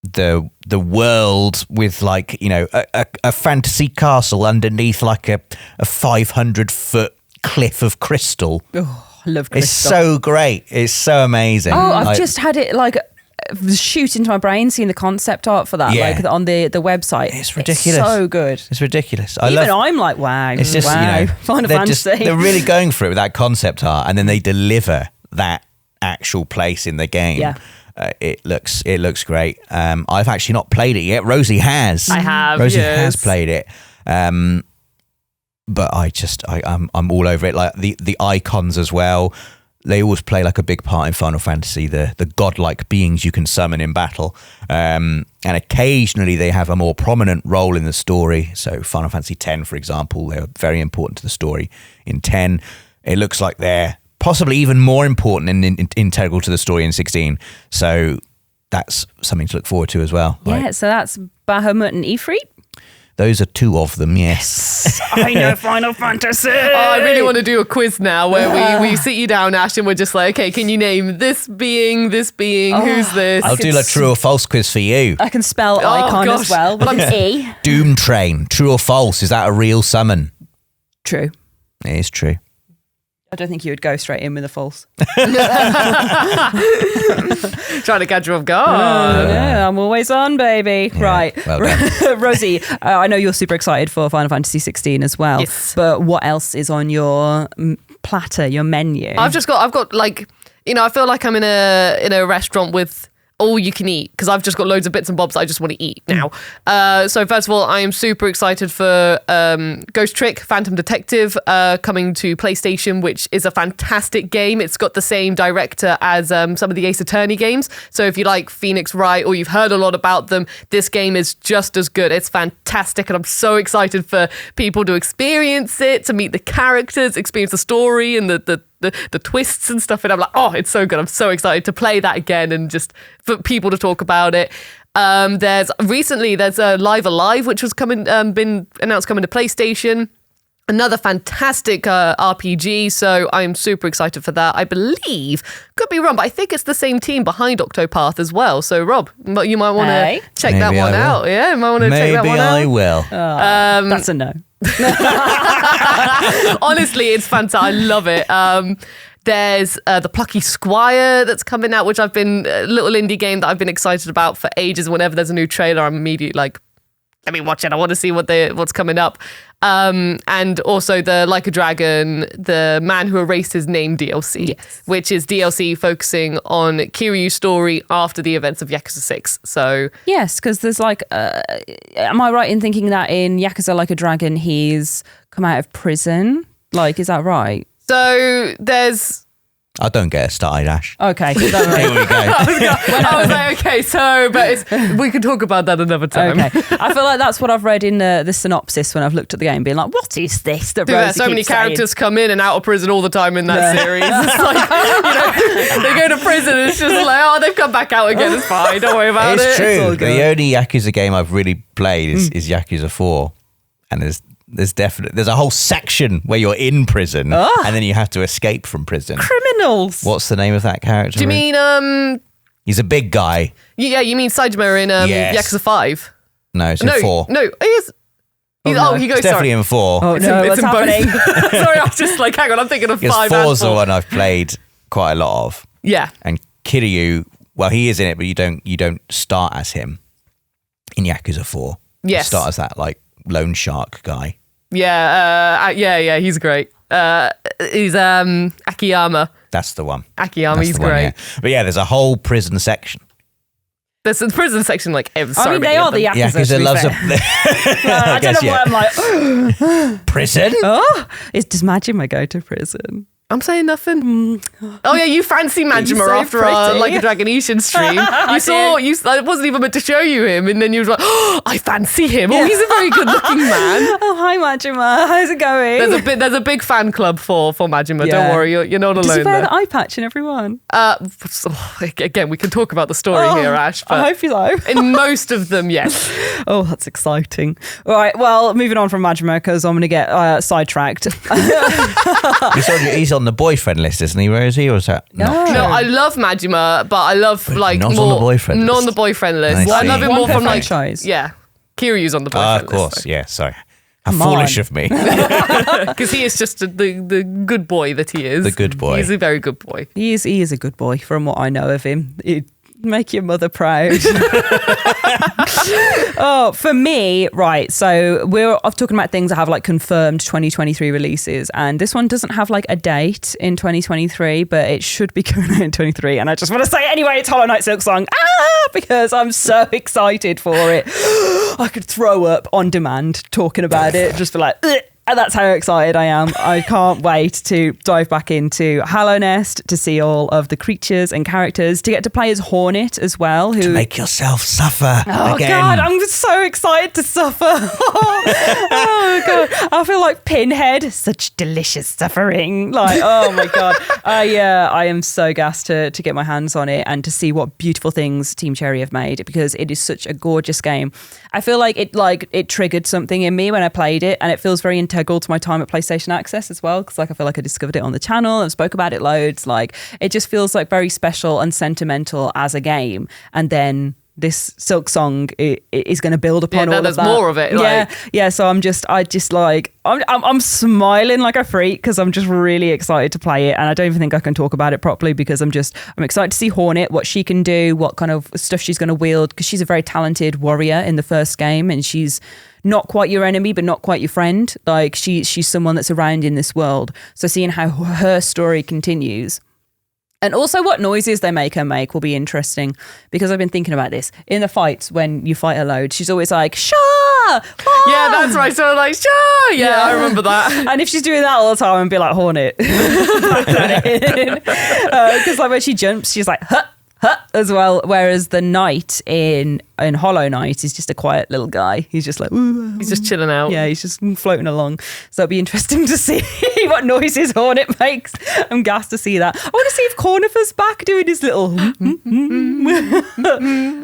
The world with like, you know, a fantasy castle underneath like a 500-foot cliff of crystal. Oh, I love crystal. It's so great. It's so amazing. Oh, I've just had it like shoot into my brain seeing the concept art for that, like on the website. It's ridiculous. It's so good. It's ridiculous. I'm like, wow. It's just, wow. you know, Final Fantasy. they're really going for it with that concept art, and then they deliver that actual place in the game. Yeah. It looks great. I've actually not played it yet. Rosie has. I have. Rosie yes. has played it. But I'm all over it. Like the icons as well. They always play like a big part in Final Fantasy. The godlike beings you can summon in battle, and occasionally they have a more prominent role in the story. So Final Fantasy X, for example, they're very important to the story. In 10, it looks like they're possibly even more important and integral to the story in 16. So that's something to look forward to as well. Yeah, so that's Bahamut and Ifrit. Those are two of them, yes. I know Final Fantasy. Oh, I really want to do a quiz now where we sit you down, Ash, and we're just like, okay, can you name this being, who's this? I'll do a true or false quiz for you. I can spell icon gosh. as well. But I'm E. Doom Train, true or false? Is that a real summon? True. It is true. I don't think you would go straight in with a false. Trying to catch you off guard. Yeah, I'm always on, baby. Yeah, right. well done. Rosie, I know you're super excited for Final Fantasy 16 as well. Yes. But what else is on your platter, your menu? I've got like, you know, I feel like I'm in a restaurant with all you can eat because I've just got loads of bits and bobs that I just want to eat now. So first of all, I am super excited for Ghost Trick Phantom Detective coming to PlayStation, which is a fantastic game. It's got the same director as some of the Ace Attorney games. So if you like Phoenix Wright or you've heard a lot about them, this game is just as good. It's fantastic, and I'm so excited for people to experience it, to meet the characters, experience the story and the twists and stuff, and I'm like, oh, it's so good. I'm so excited to play that again and just for people to talk about it. There's a Live Alive, which was been announced coming to PlayStation. Another fantastic RPG, so I'm super excited for that. I believe, could be wrong, but I think it's the same team behind Octopath as well. So Rob, you might want to check that one out. Yeah, you might want to check that one out. Maybe I will. That's a no. Honestly, it's fantastic. I love it. There's the Plucky Squire that's coming out, which I've been a little indie game that I've been excited about for ages. Whenever there's a new trailer, I'm immediately like, let me watch it. I want to see what's coming up. And also the Like a Dragon, the Man Who Erased His Name DLC, yes, which is DLC focusing on Kiryu's story after the events of Yakuza 6. So yes, because there's like, am I right in thinking that in Yakuza Like a Dragon, he's come out of prison? Like, is that right? So there's... I don't get us started, Ash. Okay. Here we go. I was like, okay, so, but we can talk about that another time. Okay. I feel like that's what I've read in the synopsis when I've looked at the game, being like, what is this that Rosie so many keeps saying? characters come in and out of prison all the time in that series. It's like, they go to prison and it's just like, oh, they've come back out again. It's fine. Don't worry about it. It's true. It's all good. The only Yakuza game I've really played is Yakuza 4. And there's a whole section where you're in prison and then you have to escape from prison. Criminals. What's the name of that character? Do you mean He's a big guy. Yeah, you mean Saitama in Yes. Yakuza 5? No, it's in 4. No, he is. He goes. It's definitely in 4. Oh, It's no, in what's happening? both. Sorry, I was just like, hang on, I'm thinking of Because 5 4's and the 4. one I've played quite a lot of. Yeah. And Kiryu, well, he is in it, but you don't start as him in Yakuza 4. Yes. You start as that like loan shark guy. Yeah, he's great. He's Akiyama. That's the one. Akiyama, That's he's the one, great. yeah. But yeah, there's a whole prison section. There's a prison section like I mean, they are the Yakuza. Yakuza loves a. I don't know why I'm like, prison. does Majima go to prison? I'm saying nothing. Oh yeah, you fancy Majima so after our pretty. like a Dragonetian stream. I wasn't even meant to show you him, and then you was like, oh, I fancy him. Oh, he's a very good looking man. Oh, hi Majima, how's it going? There's a big fan club for Majima. Yeah. Don't worry, you're not Does alone he wear there. the eye patch in everyone? Again, we can talk about the story here, Ash. But I hope so. in most of them, yes. Oh, that's exciting. All right, well, moving on from Majima because I'm going to get sidetracked. He's on the boyfriend list, isn't he, Rosie? Or is that not true? No, I love Majima, but I love like not more on the boyfriend list. not on the boyfriend list. I I love see. him One more per from like franchise. Kiryu's on the boyfriend of course, list. yeah. Sorry, how Come foolish on. of me. Because he is just the good boy that he is. The good boy. He's a very good boy. He is a good boy from what I know of him. He'd make your mother proud. Oh, for me, right. So we're talking about things that have like confirmed 2023 releases, and this one doesn't have like a date in 2023, but it should be coming out in 2023. And I just want to say anyway, it's Hollow Knight Silk Song, because I'm so excited for it. I could throw up on demand talking about it, just be like. Ugh. And that's how excited I am. I can't wait to dive back into Hollow Nest, to see all of the creatures and characters, to get to play as Hornet as well. Who Make yourself suffer Oh again. God, I'm so excited to suffer. Oh God, I feel like Pinhead, such delicious suffering. Like, oh my God, I am so gassed to get my hands on it and to see what beautiful things Team Cherry have made, because it is such a gorgeous game. I feel like it triggered something in me when I played it, and it feels very integral to my time at PlayStation Access as well, because like I feel like I discovered it on the channel and spoke about it loads. Like, it just feels like very special and sentimental as a game, and then this Silk Song is going to build upon all of there's that. more of it. Yeah. So I'm smiling like a freak because I'm just really excited to play it, and I don't even think I can talk about it properly because I'm excited to see Hornet, what she can do, what kind of stuff she's going to wield, because she's a very talented warrior in the first game, and she's not quite your enemy, but not quite your friend. Like, she's someone that's around in this world. So seeing how her story continues. And also what noises they make her make will be interesting, because I've been thinking about this. In the fights, when you fight her load, she's always like, Shah! Yeah, that's right. So like, sure. Yeah, I remember that. And if she's doing that all the time, I'd be like, Hornet. Because like when she jumps, she's like, huh as well. Whereas the knight in Hollow Knight is just a quiet little guy. He's just like, ooh. He's just chilling out. Yeah, he's just floating along. So it'll be interesting to see what noises Hornet makes. I'm gassed to see that. I want to see if Cornifer's back doing his little.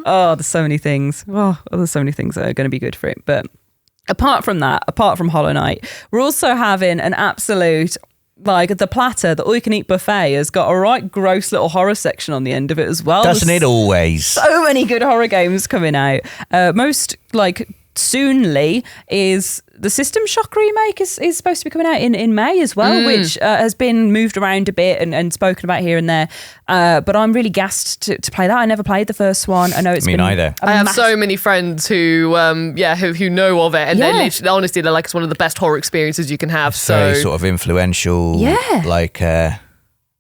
Oh, there's so many things. Oh, there's so many things that are going to be good for it. But apart from that, apart from Hollow Knight, we're also having an absolute. Like, the platter, the all-you-can-eat buffet has got a right gross little horror section on the end of it as well. Doesn't it always? So many good horror games coming out. Most, like, soonly is the System Shock remake is supposed to be coming out in May as well, which has been moved around a bit and spoken about here and there. But I'm really gassed to play that. I never played the first one. I know it's Me neither. I have so many friends who know of it, and they're literally, honestly, they're like, it's one of the best horror experiences you can have. Very sort of influential, like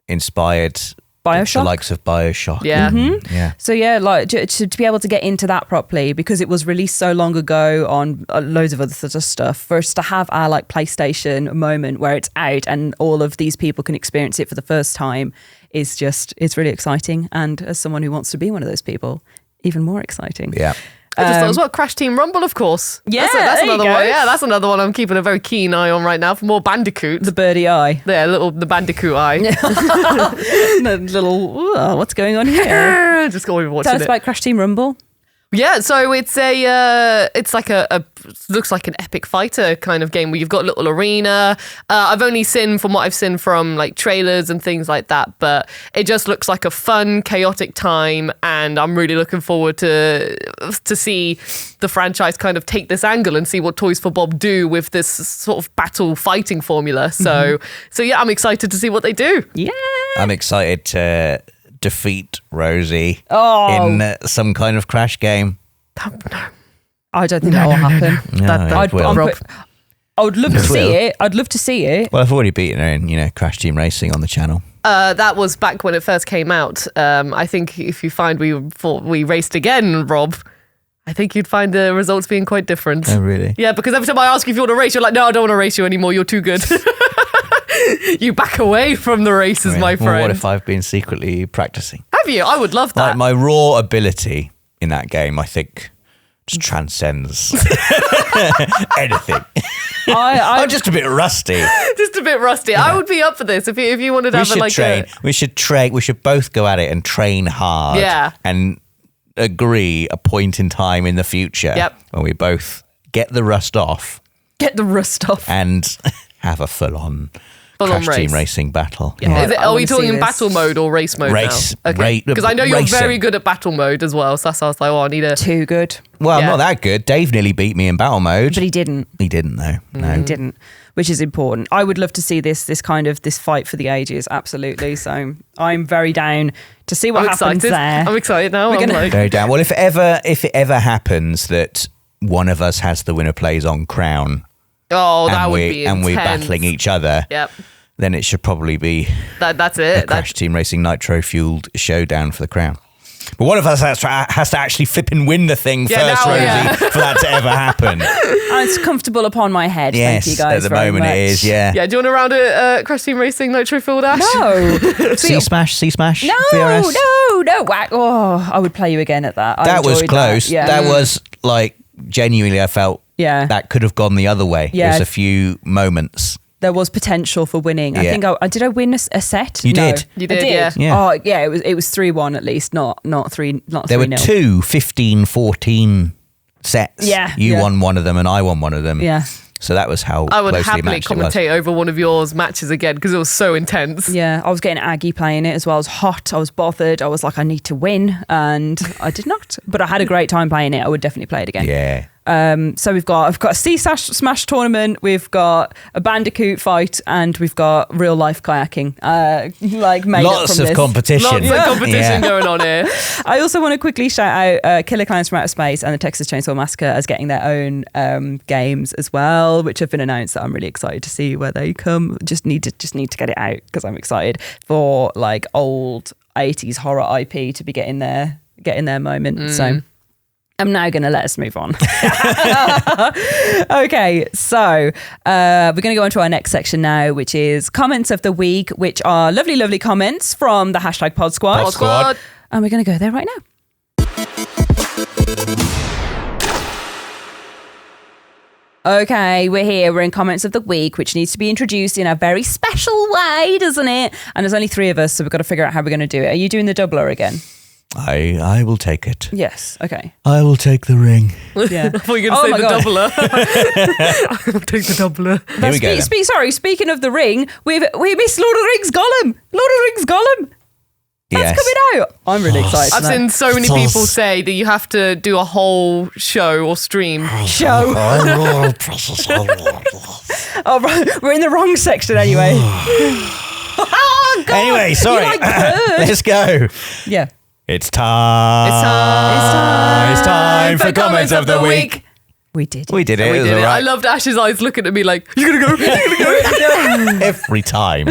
inspired. Bioshock? The likes of Bioshock. Yeah. Yeah. So yeah, like to be able to get into that properly, because it was released so long ago on loads of other sort of stuff, for us to have our like PlayStation moment where it's out and all of these people can experience it for the first time it's really exciting. And as someone who wants to be one of those people, even more exciting. Yeah. I just thought as well, Crash Team Rumble, of course. Yeah, that's there you another go. one. Yeah, that's another one I'm keeping a very keen eye on right now for more Bandicoot. The birdie eye. Yeah, the Bandicoot eye. The little, what's going on here? Just go over watching Tell us it. about Crash Team Rumble. Yeah, so it's like a looks like an epic fighter kind of game where you've got a little arena. I've only seen from what I've seen from like trailers and things like that, but it just looks like a fun, chaotic time, and I'm really looking forward to see the franchise kind of take this angle and see what Toys for Bob do with this sort of battle fighting formula. So yeah, I'm excited to see what they do. Yeah. I'm excited to defeat Rosie Oh. in some kind of Crash game. I don't think that will happen. No, it will. I would love to It see will. it. I'd love to see it. Well, I've already beaten her in, Crash Team Racing on the channel. That was back when it first came out. I think if you find we raced again, Rob, I think you'd find the results being quite different. Oh, really? Yeah, because every time I ask you if you want to race, you're like, no, I don't want to race you anymore. You're too good. You back away from the races, my friend. Well, what if I've been secretly practicing? Have you? I would love that. Like my raw ability in that game, I think, just transcends anything. I'm just a bit rusty. Just a bit rusty. Yeah. I would be up for this if you wanted to have We should train. We should both go at it and train hard. Yeah. And agree a point in time in the future when we both get the rust off. And have a full-on Crash Team Racing battle. Yeah. Are we talking battle mode or race mode race, now? Okay. Because I know you're racing. very good at battle mode as well. So that's why I was like, I need a... Too good. Well, I'm not that good. Dave nearly beat me in battle mode. But he didn't. He didn't, though. No. He didn't, which is important. I would love to see this fight for the ages, absolutely. So I'm very down to see what happens there. I'm excited now. Very down. Well, if it ever happens that one of us has the winner plays on Crown... Oh, that would be intense. And we're battling each other. Yep. Then it should probably be that's it. A Crash Team Racing Nitro fueled showdown for the crown. But one of us has to actually flip and win the thing first, Rosie, for that to ever happen. It's comfortable upon my head. Yes, thank you guys. at the moment much. it is. Yeah. Yeah. Do you want to round a Crash Team Racing Nitro fueled Ash? No. C Smash. No, VRS. no. Oh, I would play you again at that. That was close. That, that was like genuinely. I felt. Yeah. That could have gone the other way. Yeah. There's a few moments. There was potential for winning. I think did I win a set? You did. You did. Yeah. Oh, yeah. It was 3-1 at least, not 3. Not 3-0. There were 2 15-14 sets. Yeah. You won one of them and I won one of them. Yeah. So that was how I would closely happily matched it was. commentate over one of yours matches again because it was so intense. Yeah, I was getting aggy playing it as well. I was hot. I was bothered. I was like, I need to win, and I did not. But I had a great time playing it. I would definitely play it again. Yeah. So I've got a C Smash tournament, we've got a Bandicoot fight, and we've got real life kayaking. Made Lots up from of this. competition. Lots of competition going on here. I also want to quickly shout out Killer Clowns from Outer Space and the Texas Chainsaw Massacre as getting their own games as well, which have been announced. That I'm really excited to see where they come. Just need to get it out because I'm excited for like old 80s horror IP to be getting their moment. So I'm now going to let us move on. Okay, so we're going to go on to our next section now, which is comments of the week, which are lovely, lovely comments from the hashtag Pod Squad. Pod Squad. And we're going to go there right now. Okay, we're here. We're in comments of the week, which needs to be introduced in a very special way, doesn't it? And there's only 3 of us, so we've got to figure out how we're going to do it. Are you doing the doubler again? I will take it. Yes. Okay. I will take the ring. Yeah. I thought you were going to say the doubler. I will take the doubler. Here we go. Sorry, speaking of the ring, we missed Lord of the Rings Gollum. Lord of the Rings Gollum. That's coming out. I'm really excited. I've seen so many people say that you have to do a whole show or stream. Show. Oh, right. We're in the wrong section anyway. Oh, God. Anyway, sorry. Let's go. Yeah. It's time. It's time for comments of the week. We did it. We did it. We It was did it. all right. I loved Ash's eyes looking at me like, you gonna go? You gonna go? Every time.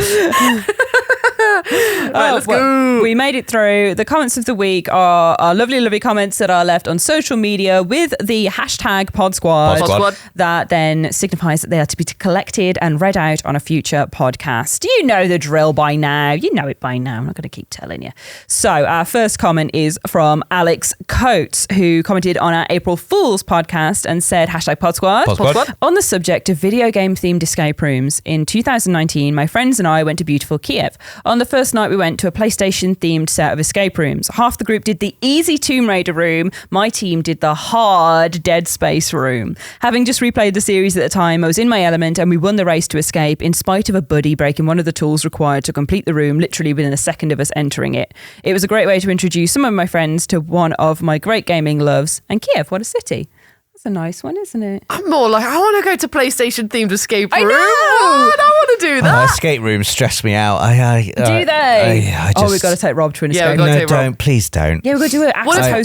Right, let's go. We made it through. The comments of the week are lovely, lovely comments that are left on social media with the hashtag Pod Squad. Pod Squad. That then signifies that they are to be collected and read out on a future podcast. You know the drill by now. You know it by now. I'm not going to keep telling you. So our first comment is from Alex Coates, who commented on our April Fool's podcast and said hashtag Pod Squad. Pod Squad. On the subject of video game themed escape rooms, in 2019, my friends and I went to beautiful Kiev. On the first night, we went to a PlayStation themed set of escape rooms. Half the group did the easy Tomb Raider room. My team did the hard Dead Space room. Having just replayed the series at the time, I was in my element and we won the race to escape in spite of a buddy breaking one of the tools required to complete the room literally within a second of us entering it. It was a great way to introduce some of my friends to one of my great gaming loves. And Kiev, what a city. That's a nice one, isn't it? I'm more like, I want to go to PlayStation themed escape room. I know. What? I want to do that. Escape rooms stress me out. Do they? We've got to take Rob to an escape room. gotta No, take Rob. don't. Please don't. Yeah, we've got to do it.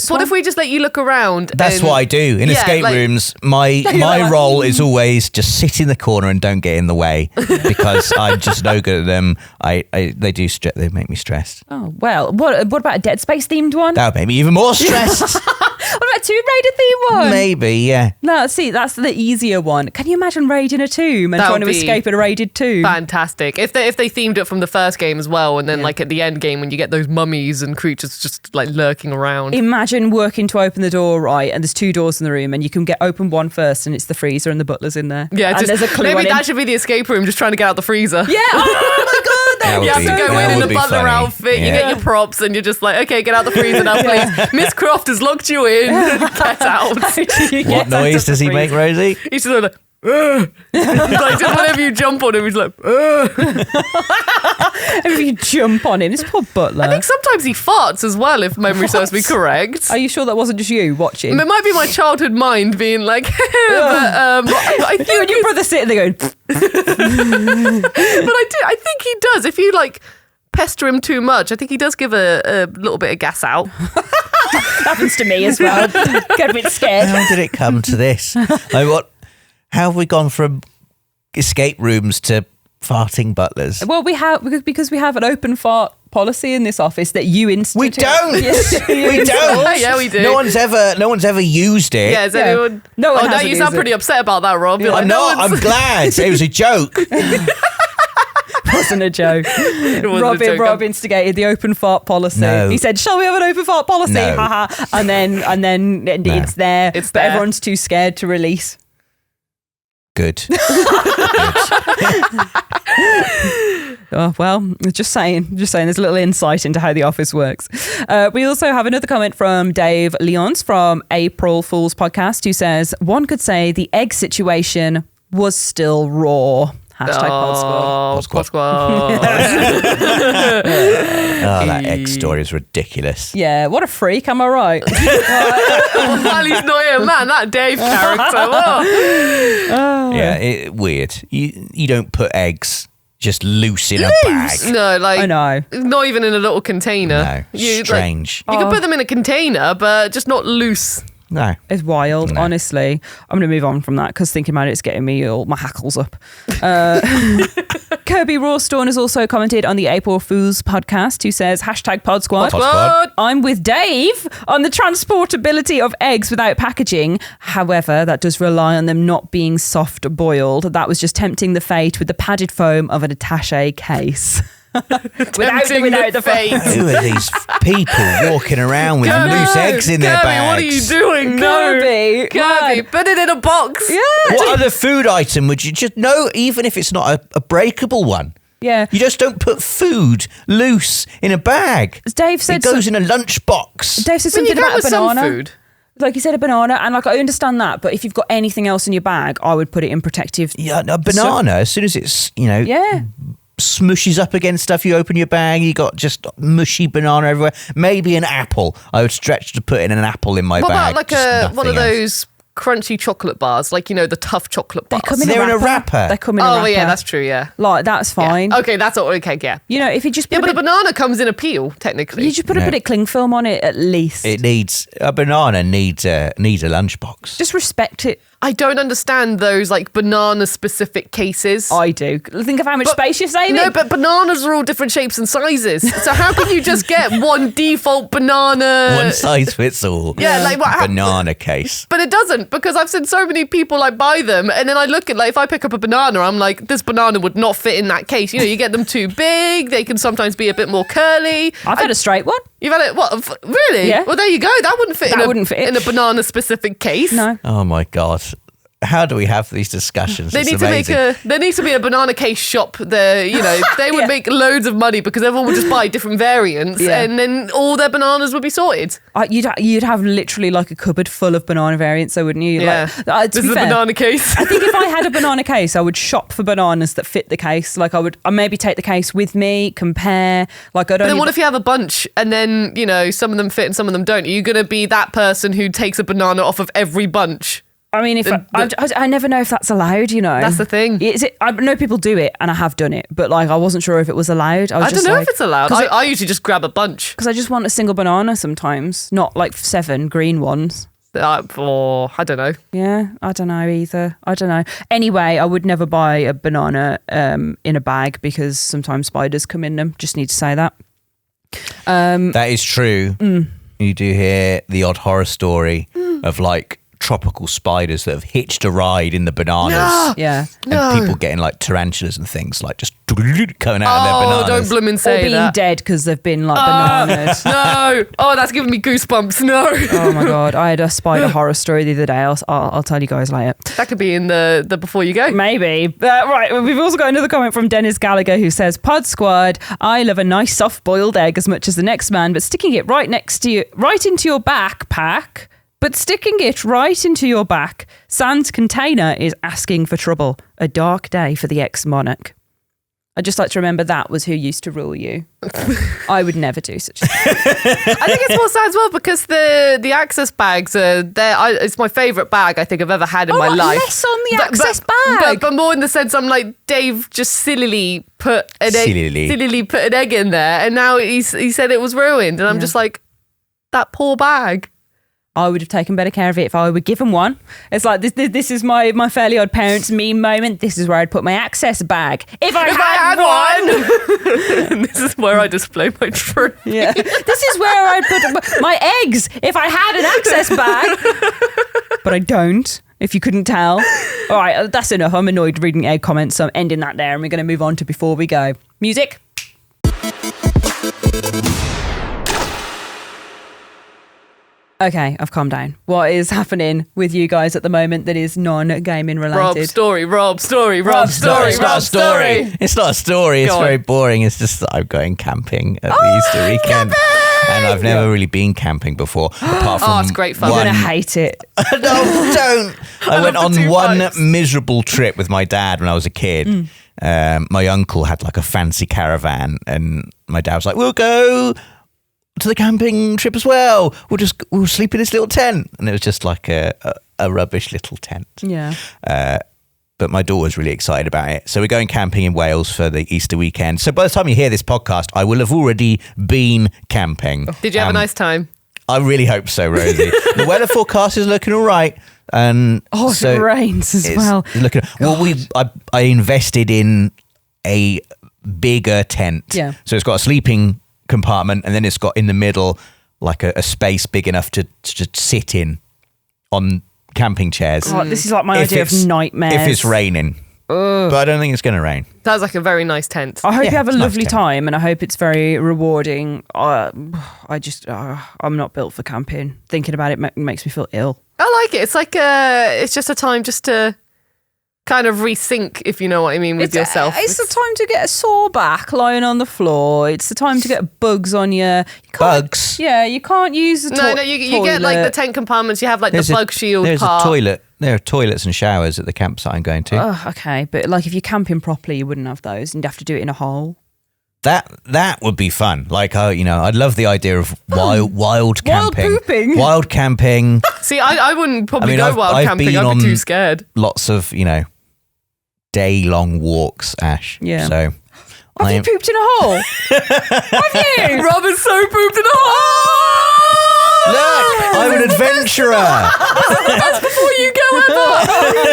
What if we just let you look around? That's what I do in escape rooms. My role is always just sit in the corner and don't get in the way because I'm just no good at them. They make me stressed. Oh well. What about a Dead Space themed one? That would make me even more stressed. What about a Tomb Raider themed one? Maybe, yeah. No, see, that's the easier one. Can you imagine raiding a tomb and trying to escape in a raided tomb? Fantastic. If they themed it from the first game as well, and then like at the end game when you get those mummies and creatures just like lurking around. Imagine working to open the door, right, and there's 2 doors in the room and you can open one first and it's the freezer and the butler's in there. Yeah, and there's a clue maybe that should be the escape room, just trying to get out the freezer. Yeah. Oh my God. You have to go in a butler funny. outfit, you get your props, and you're just like, okay, get out the freezer now, please. Miss Croft has locked you in. Get out. What noise does he make, Rosie? He's just like, like just whenever you jump on him, he's like, If you jump on him, this poor butler. I think sometimes he farts as well, if memory serves me correct. Are you sure that wasn't just you watching? It might be my childhood mind being like, but I think You and your brother sitting there going, but I think he does. If you like pester him too much, I think he does give a little bit of gas out. happens to me as well. Get a bit scared. How did it come to this? Like, how have we gone from escape rooms to farting butlers? Well, because we have an open fart policy in this office that you instituted. We don't. Yes, We don't. Yeah, we do. No one's ever used it. Yeah, is anyone? No one Oh, no, hasn't you used sound it. pretty upset about that, Rob. You're like, I'm no not. one's- I'm glad. It was a joke. Wasn't a joke. wasn't a joke. Rob instigated the open fart policy. No. He said, "Shall we have an open fart policy?" No. Haha. And then it's there. It's but there. everyone's too scared to release. Good. Oh, well, just saying. There's a little insight into how the office works. We also have another comment from Dave Leons from April Fool's podcast, who says, "One could say the egg situation was still raw." Hashtag pod squad. Oh, pod squad. Oh, that egg story is ridiculous. Yeah, what a freak, am I right? Well, he's not here, man. That Dave character. Oh. Yeah, weird. You don't put eggs just loose in a bag. No, like I know. not even in a little container. No, You, like, strange. you can put them in a container, but just not loose. No. It's wild, honestly. I'm going to move on from that because thinking about it's getting me all my hackles up. Kirby Rawstorn has also commented on the April Fool's podcast, who says, hashtag pod squad. Pod squad. I'm with Dave on the transportability of eggs without packaging. However, that does rely on them not being soft boiled. That was just tempting the fate with the padded foam of an attaché case. without the fate. Who are these people walking around with loose eggs in their Kirby, bags? what are you doing? Kirby, Kirby, put it in a box. Yeah. What other food item would you just know, even if it's not a breakable one? Yeah. You just don't put food loose in a bag. Dave said It goes in a lunchbox. Dave said I mean, something you can about a with some banana. food. Like you said, a banana, and like I understand that, but if you've got anything else in your bag, I would put it in protective. Yeah, a banana, as soon as it's, Yeah. smushes up against stuff, you open your bag, you got just mushy banana everywhere. Maybe an apple. I would stretch to put in an apple in my What bag. about like just one of nothing else. those crunchy chocolate bars, like the tough chocolate bars? They're in a wrapper. They come in a Oh, wrapper. well, yeah, that's true. Yeah, Like that's fine. Yeah. Okay, that's all. Okay, yeah. If you just put Yeah, but a a bit, banana comes in a peel, technically. you just put a No. bit of cling film on it at least. It needs a banana needs a lunchbox. Just respect it. I don't understand those like banana specific cases. I do. Think of how much space you're saving. No, but bananas are all different shapes and sizes. So how can you just get one default banana? One size fits all. Yeah, like what? Banana case. But it doesn't, because I've seen so many people like buy them, and then I look at, like, if I pick up a banana, I'm like, this banana would not fit in that case. You get them too big. They can sometimes be a bit more curly. I've had a straight one. You've had it? What? Really? Yeah. Well, there you go. That wouldn't fit. That wouldn't fit. in a banana specific case. No. Oh my God. How do we have these discussions? They It's need amazing. there needs to be a banana case shop there. They would Yeah. make loads of money because everyone would just buy different variants, Yeah. and then all their bananas would be sorted. You'd have literally like a cupboard full of banana variants, so wouldn't you? Yeah. Like, to This be is a fair, banana case. I think if I had a banana case, I would shop for bananas that fit the case. Like I'd maybe take the case with me, compare. Like I'd But then only. what if you have a bunch and then, some of them fit and some of them don't? Are you going to be that person who takes a banana off of every bunch? I mean, if I never know if that's allowed, you know. That's the thing. Is it? I know people do it, and I have done it, but like I wasn't sure if it was allowed. I don't know if it's allowed. I usually just grab a bunch. Because I just want a single banana sometimes, not like 7 green ones. Or I don't know. Yeah, I don't know either. I don't know. Anyway, I would never buy a banana in a bag because sometimes spiders come in them. Just need to say that. That is true. You do hear the odd horror story of like tropical spiders that have hitched a ride in the bananas. Yeah. And people getting like tarantulas and things like just coming out of their bananas. Don't bloomin' Or say being that. dead because they've been like bananas. No. Oh, that's giving me goosebumps. No. Oh my God. I had a spider horror story the other day. I'll tell you guys later. That could be in the before you go. Maybe. Right. We've also got another comment from Dennis Gallagher who says, Pod Squad, I love a nice soft boiled egg as much as the next man, but sticking it right into your backpack. But sticking it right into your back, sans container is asking for trouble. A dark day for the ex-monarch. I'd just like to remember that was who used to rule you. I would never do such a thing. I think it's more sad as well because the Access bags are there. It's my favourite bag I think I've ever had in my life. Less on the Access bag. But more in the sense I'm like, Dave just sillily put an egg in there, and now he said it was ruined, and I'm just like, that poor bag. I would have taken better care of it if I were given one. It's like this is my Fairly Odd Parents meme moment. This is where I'd put my Access bag if I had one. This is where I display my truth. Yeah. This is where I'd put my eggs if I had an Access bag. But I don't, if you couldn't tell. All right, that's enough. I'm annoyed reading egg comments, so I'm ending that there, and we're going to move on to Before We Go. Music. Okay, I've calmed down. What is happening with you guys at the moment that is non-gaming related? Rob story. It's not a story. It's very boring. It's just that I'm going camping at the Easter weekend. And I've never really been camping before. Apart from it's great fun. You're going to hate it. No, don't. I went on one miserable trip with my dad when I was a kid. My uncle had like a fancy caravan, and my dad was like, we'll go to the camping trip as well. We'll sleep in this little tent. And it was just like a rubbish little tent. Yeah. But my daughter's really excited about it. So we're going camping in Wales for the Easter weekend. So by the time you hear this podcast, I will have already been camping. Did you have a nice time? I really hope so, Rosie. The weather forecast is looking all right. And so it rains as well. I invested in a bigger tent. Yeah. So it's got a sleeping compartment, and then it's got in the middle like a space big enough to sit in on camping chairs. God, this is like my idea of nightmares. If it's raining. But I don't think it's going to rain. Sounds like a very nice tent. I hope you have a lovely nice time, and I hope it's very rewarding. I'm not built for camping. Thinking about it makes me feel ill. I like it. It's like it's just a time just to kind of resync, if you know what I mean, with yourself. It's the time to get a sore back lying on the floor. It's the time to get bugs on you. Bugs? Yeah, you can't use the No, you get like the tent compartments. You have like the bug shield There's part. a toilet. There are toilets and showers at the campsite I'm going to. Oh, okay. But like if you're camping properly, you wouldn't have those. You'd have to do it in a hole. That would be fun. Like, I'd love the idea of wild camping. Wild pooping. Wild camping. See, I wouldn't probably go wild I've camping. been I'd on be too scared. Lots of, day-long walks, Ash. Yeah. So Have you pooped in a hole? Have you? Robin's so pooped in a hole. Look, I'm an adventurer. That's before you go ever.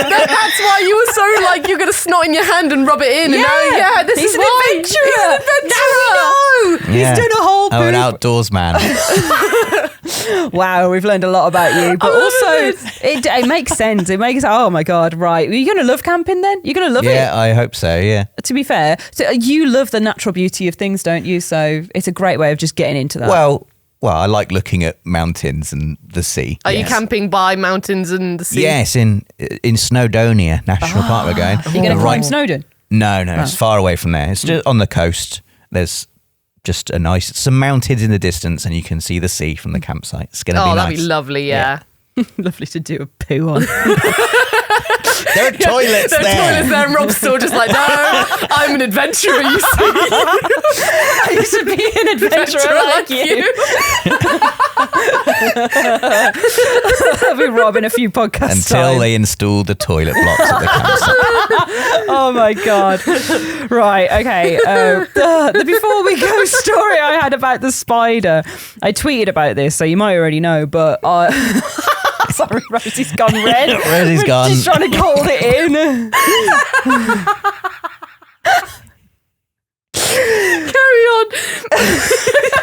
That's why you were so like you're gonna snot in your hand and rub it in. Yeah, And this he's is an why. adventurer. He's an adventurer. Yeah. He's done a whole poop. I'm an outdoors man. Wow, we've learned a lot about you. But also, it makes sense. It makes, oh my God, right. Are you going to love camping then? You're going to love it? Yeah, I hope so, yeah. To be fair, so you love the natural beauty of things, don't you? So it's a great way of just getting into that. Well, I like looking at mountains and the sea. Are you camping by mountains and the sea? Yes, in Snowdonia National Park we're going. Are you going to climb Snowdon? No, it's far away from there. It's just on the coast. There's just some mountains in the distance, and you can see the sea from the campsite. It's going to be nice. That'd be lovely, yeah. Lovely to do a poo on. There are toilets There are toilets there, and Rob's still just like, no, I'm an adventurer, you see. I used to be an adventurer like you. I'll be robbing a few podcasts Until they install the toilet blocks at the campsite. Oh my God. Right, okay. The before we go story I had about the spider. I tweeted about this, so you might already know, but sorry, Rosie's gone red. Rosie's gone. She's trying to hold it in. Carry on.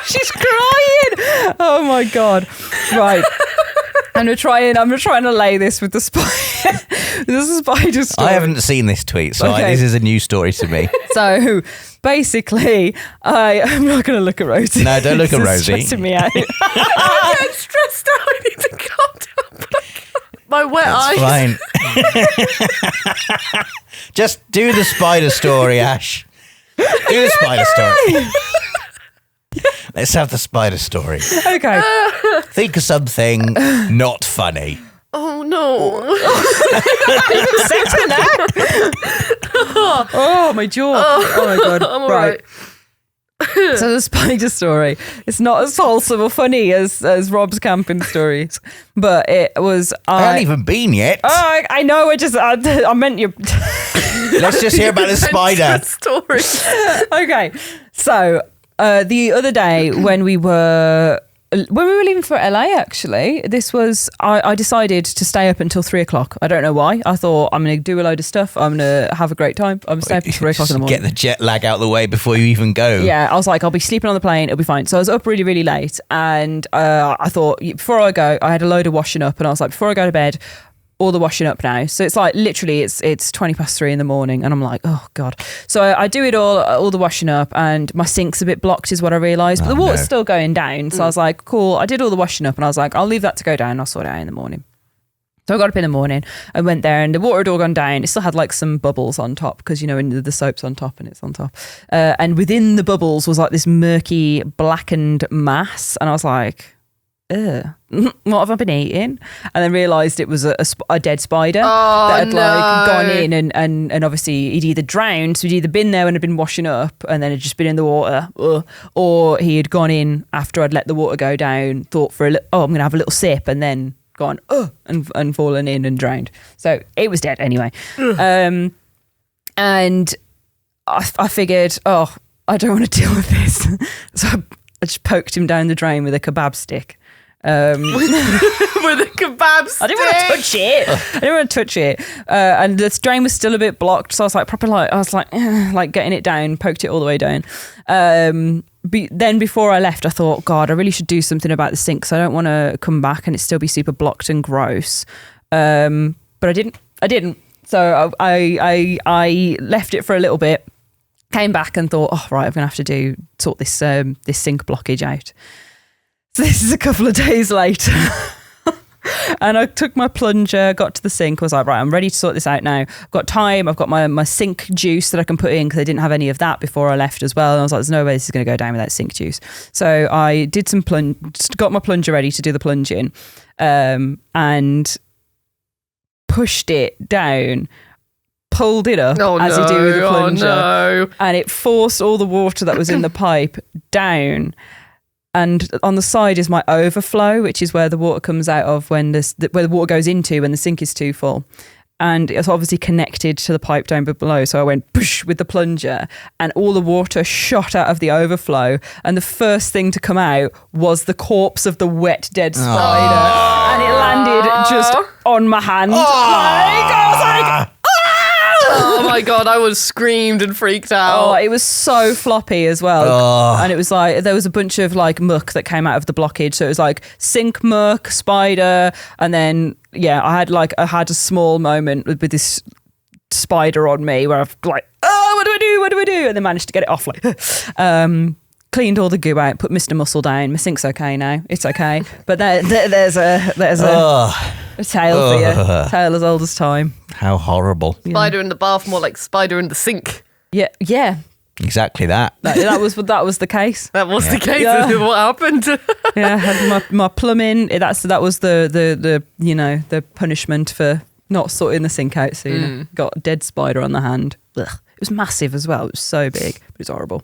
She's crying. Oh my God. Right. I'm trying to lay this with the spider. This is spider story. I haven't seen this tweet, so Okay. this is a new story to me. So basically, I'm not going to look at Rosie. No, don't look at This is Rosie. stressing me out. I'm getting stressed out. I need to calm down. My wet That's eyes. fine. Just do the spider story, Ash. Do the spider story. Let's have the spider story. Okay. Think of something not funny. Oh no. Oh, my jaw. Oh my God. I'm all right. So the spider story, it's not as wholesome or funny as Rob's camping stories, but it was. I haven't even been yet. Oh, I know. I meant you. Let's just hear about the spider. Story. Okay, so the other day when we were leaving for LA, actually, this was I decided to stay up until 3:00. I don't know why. I thought I'm going to do a load of stuff. I'm going to have a great time. I'm staying up until 3:00 in the morning. Get the jet lag out of the way before you even go. Yeah, I was like, I'll be sleeping on the plane. It'll be fine. So I was up really, really late, and I thought before I go, I had a load of washing up, and I was like, before I go to bed, all the washing up now. So it's like literally it's 3:20 in the morning, and I'm like, oh God. So I do it all the washing up, and my sink's a bit blocked is what I realised, but the water's still going down. So I was like, cool. I did all the washing up, and I was like, I'll leave that to go down. I'll sort it out in the morning. So I got up in the morning, I went there, and the water had all gone down. It still had like some bubbles on top because, you know, the soap's on top and it's on top. And within the bubbles was like this murky blackened mass. And I was like, ugh, what have I been eating? And then realised it was a dead spider that had like gone in and obviously he'd either drowned, so he'd either been there when I'd been washing up and then had just been in the water, or he had gone in after I'd let the water go down, thought for I'm going to have a little sip, and then gone and fallen in and drowned. So it was dead anyway. And I figured, I don't want to deal with this. So I just poked him down the drain with a kebab stick. With a kebab stick. I didn't want to touch it. And the drain was still a bit blocked, so I was like like getting it down, poked it all the way down. Then before I left, I thought, God, I really should do something about the sink, because I don't want to come back and it still be super blocked and gross. But I didn't. So I left it for a little bit, came back and thought, oh right, I'm gonna have to sort this sink blockage out. So this is a couple of days later. And I took my plunger, got to the sink, was like, right, I'm ready to sort this out now. I've got time, I've got my sink juice that I can put in, because I didn't have any of that before I left as well. And I was like, there's no way this is going to go down without sink juice. So I did got my plunger ready to do the plunging, and pushed it down, pulled it up as you do with the plunger, and it forced all the water that was in the pipe down. And on the side is my overflow, which is where the water comes out of where the water goes into when the sink is too full. And it's obviously connected to the pipe down below. So I went push with the plunger, and all the water shot out of the overflow. And the first thing to come out was the corpse of the wet, dead spider. And it landed just on my hand. I was like, oh my God, I was screamed and freaked out. Oh, it was so floppy as well. And it was like, there was a bunch of like muck that came out of the blockage. So it was like sink muck, spider, and then, yeah, I had a small moment with this spider on me where I've like, what do I do? And then managed to get it off, like, cleaned all the goo out, put Mr. Muscle down. My sink's okay now. It's okay. But there's a tale for you. Tale as old as time. How horrible. Spider in the bath, more like spider in the sink. Yeah. Exactly that. That was the case. That was the case. Yeah. What happened? Yeah, I had my plumbing. That was the punishment for Not sorting the sink out sooner. Got a dead spider on the hand. Ugh. It was massive as well. It was so big, but it was horrible.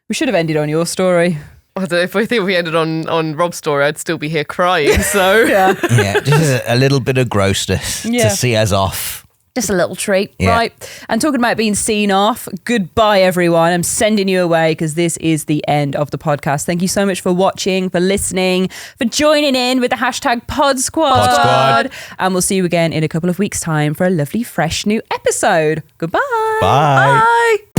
We should have ended on your story. If we ended on Rob's story, I'd still be here crying. So Yeah. Yeah, just a little bit of grossness Yeah. to see us off. Just a little treat, Yeah. right? And talking about being seen off, goodbye, everyone. I'm sending you away because this is the end of the podcast. Thank you so much for watching, for listening, for joining in with the hashtag Pod Squad. Pod Squad. And we'll see you again in a couple of weeks' time for a lovely, fresh new episode. Goodbye. Bye. bye.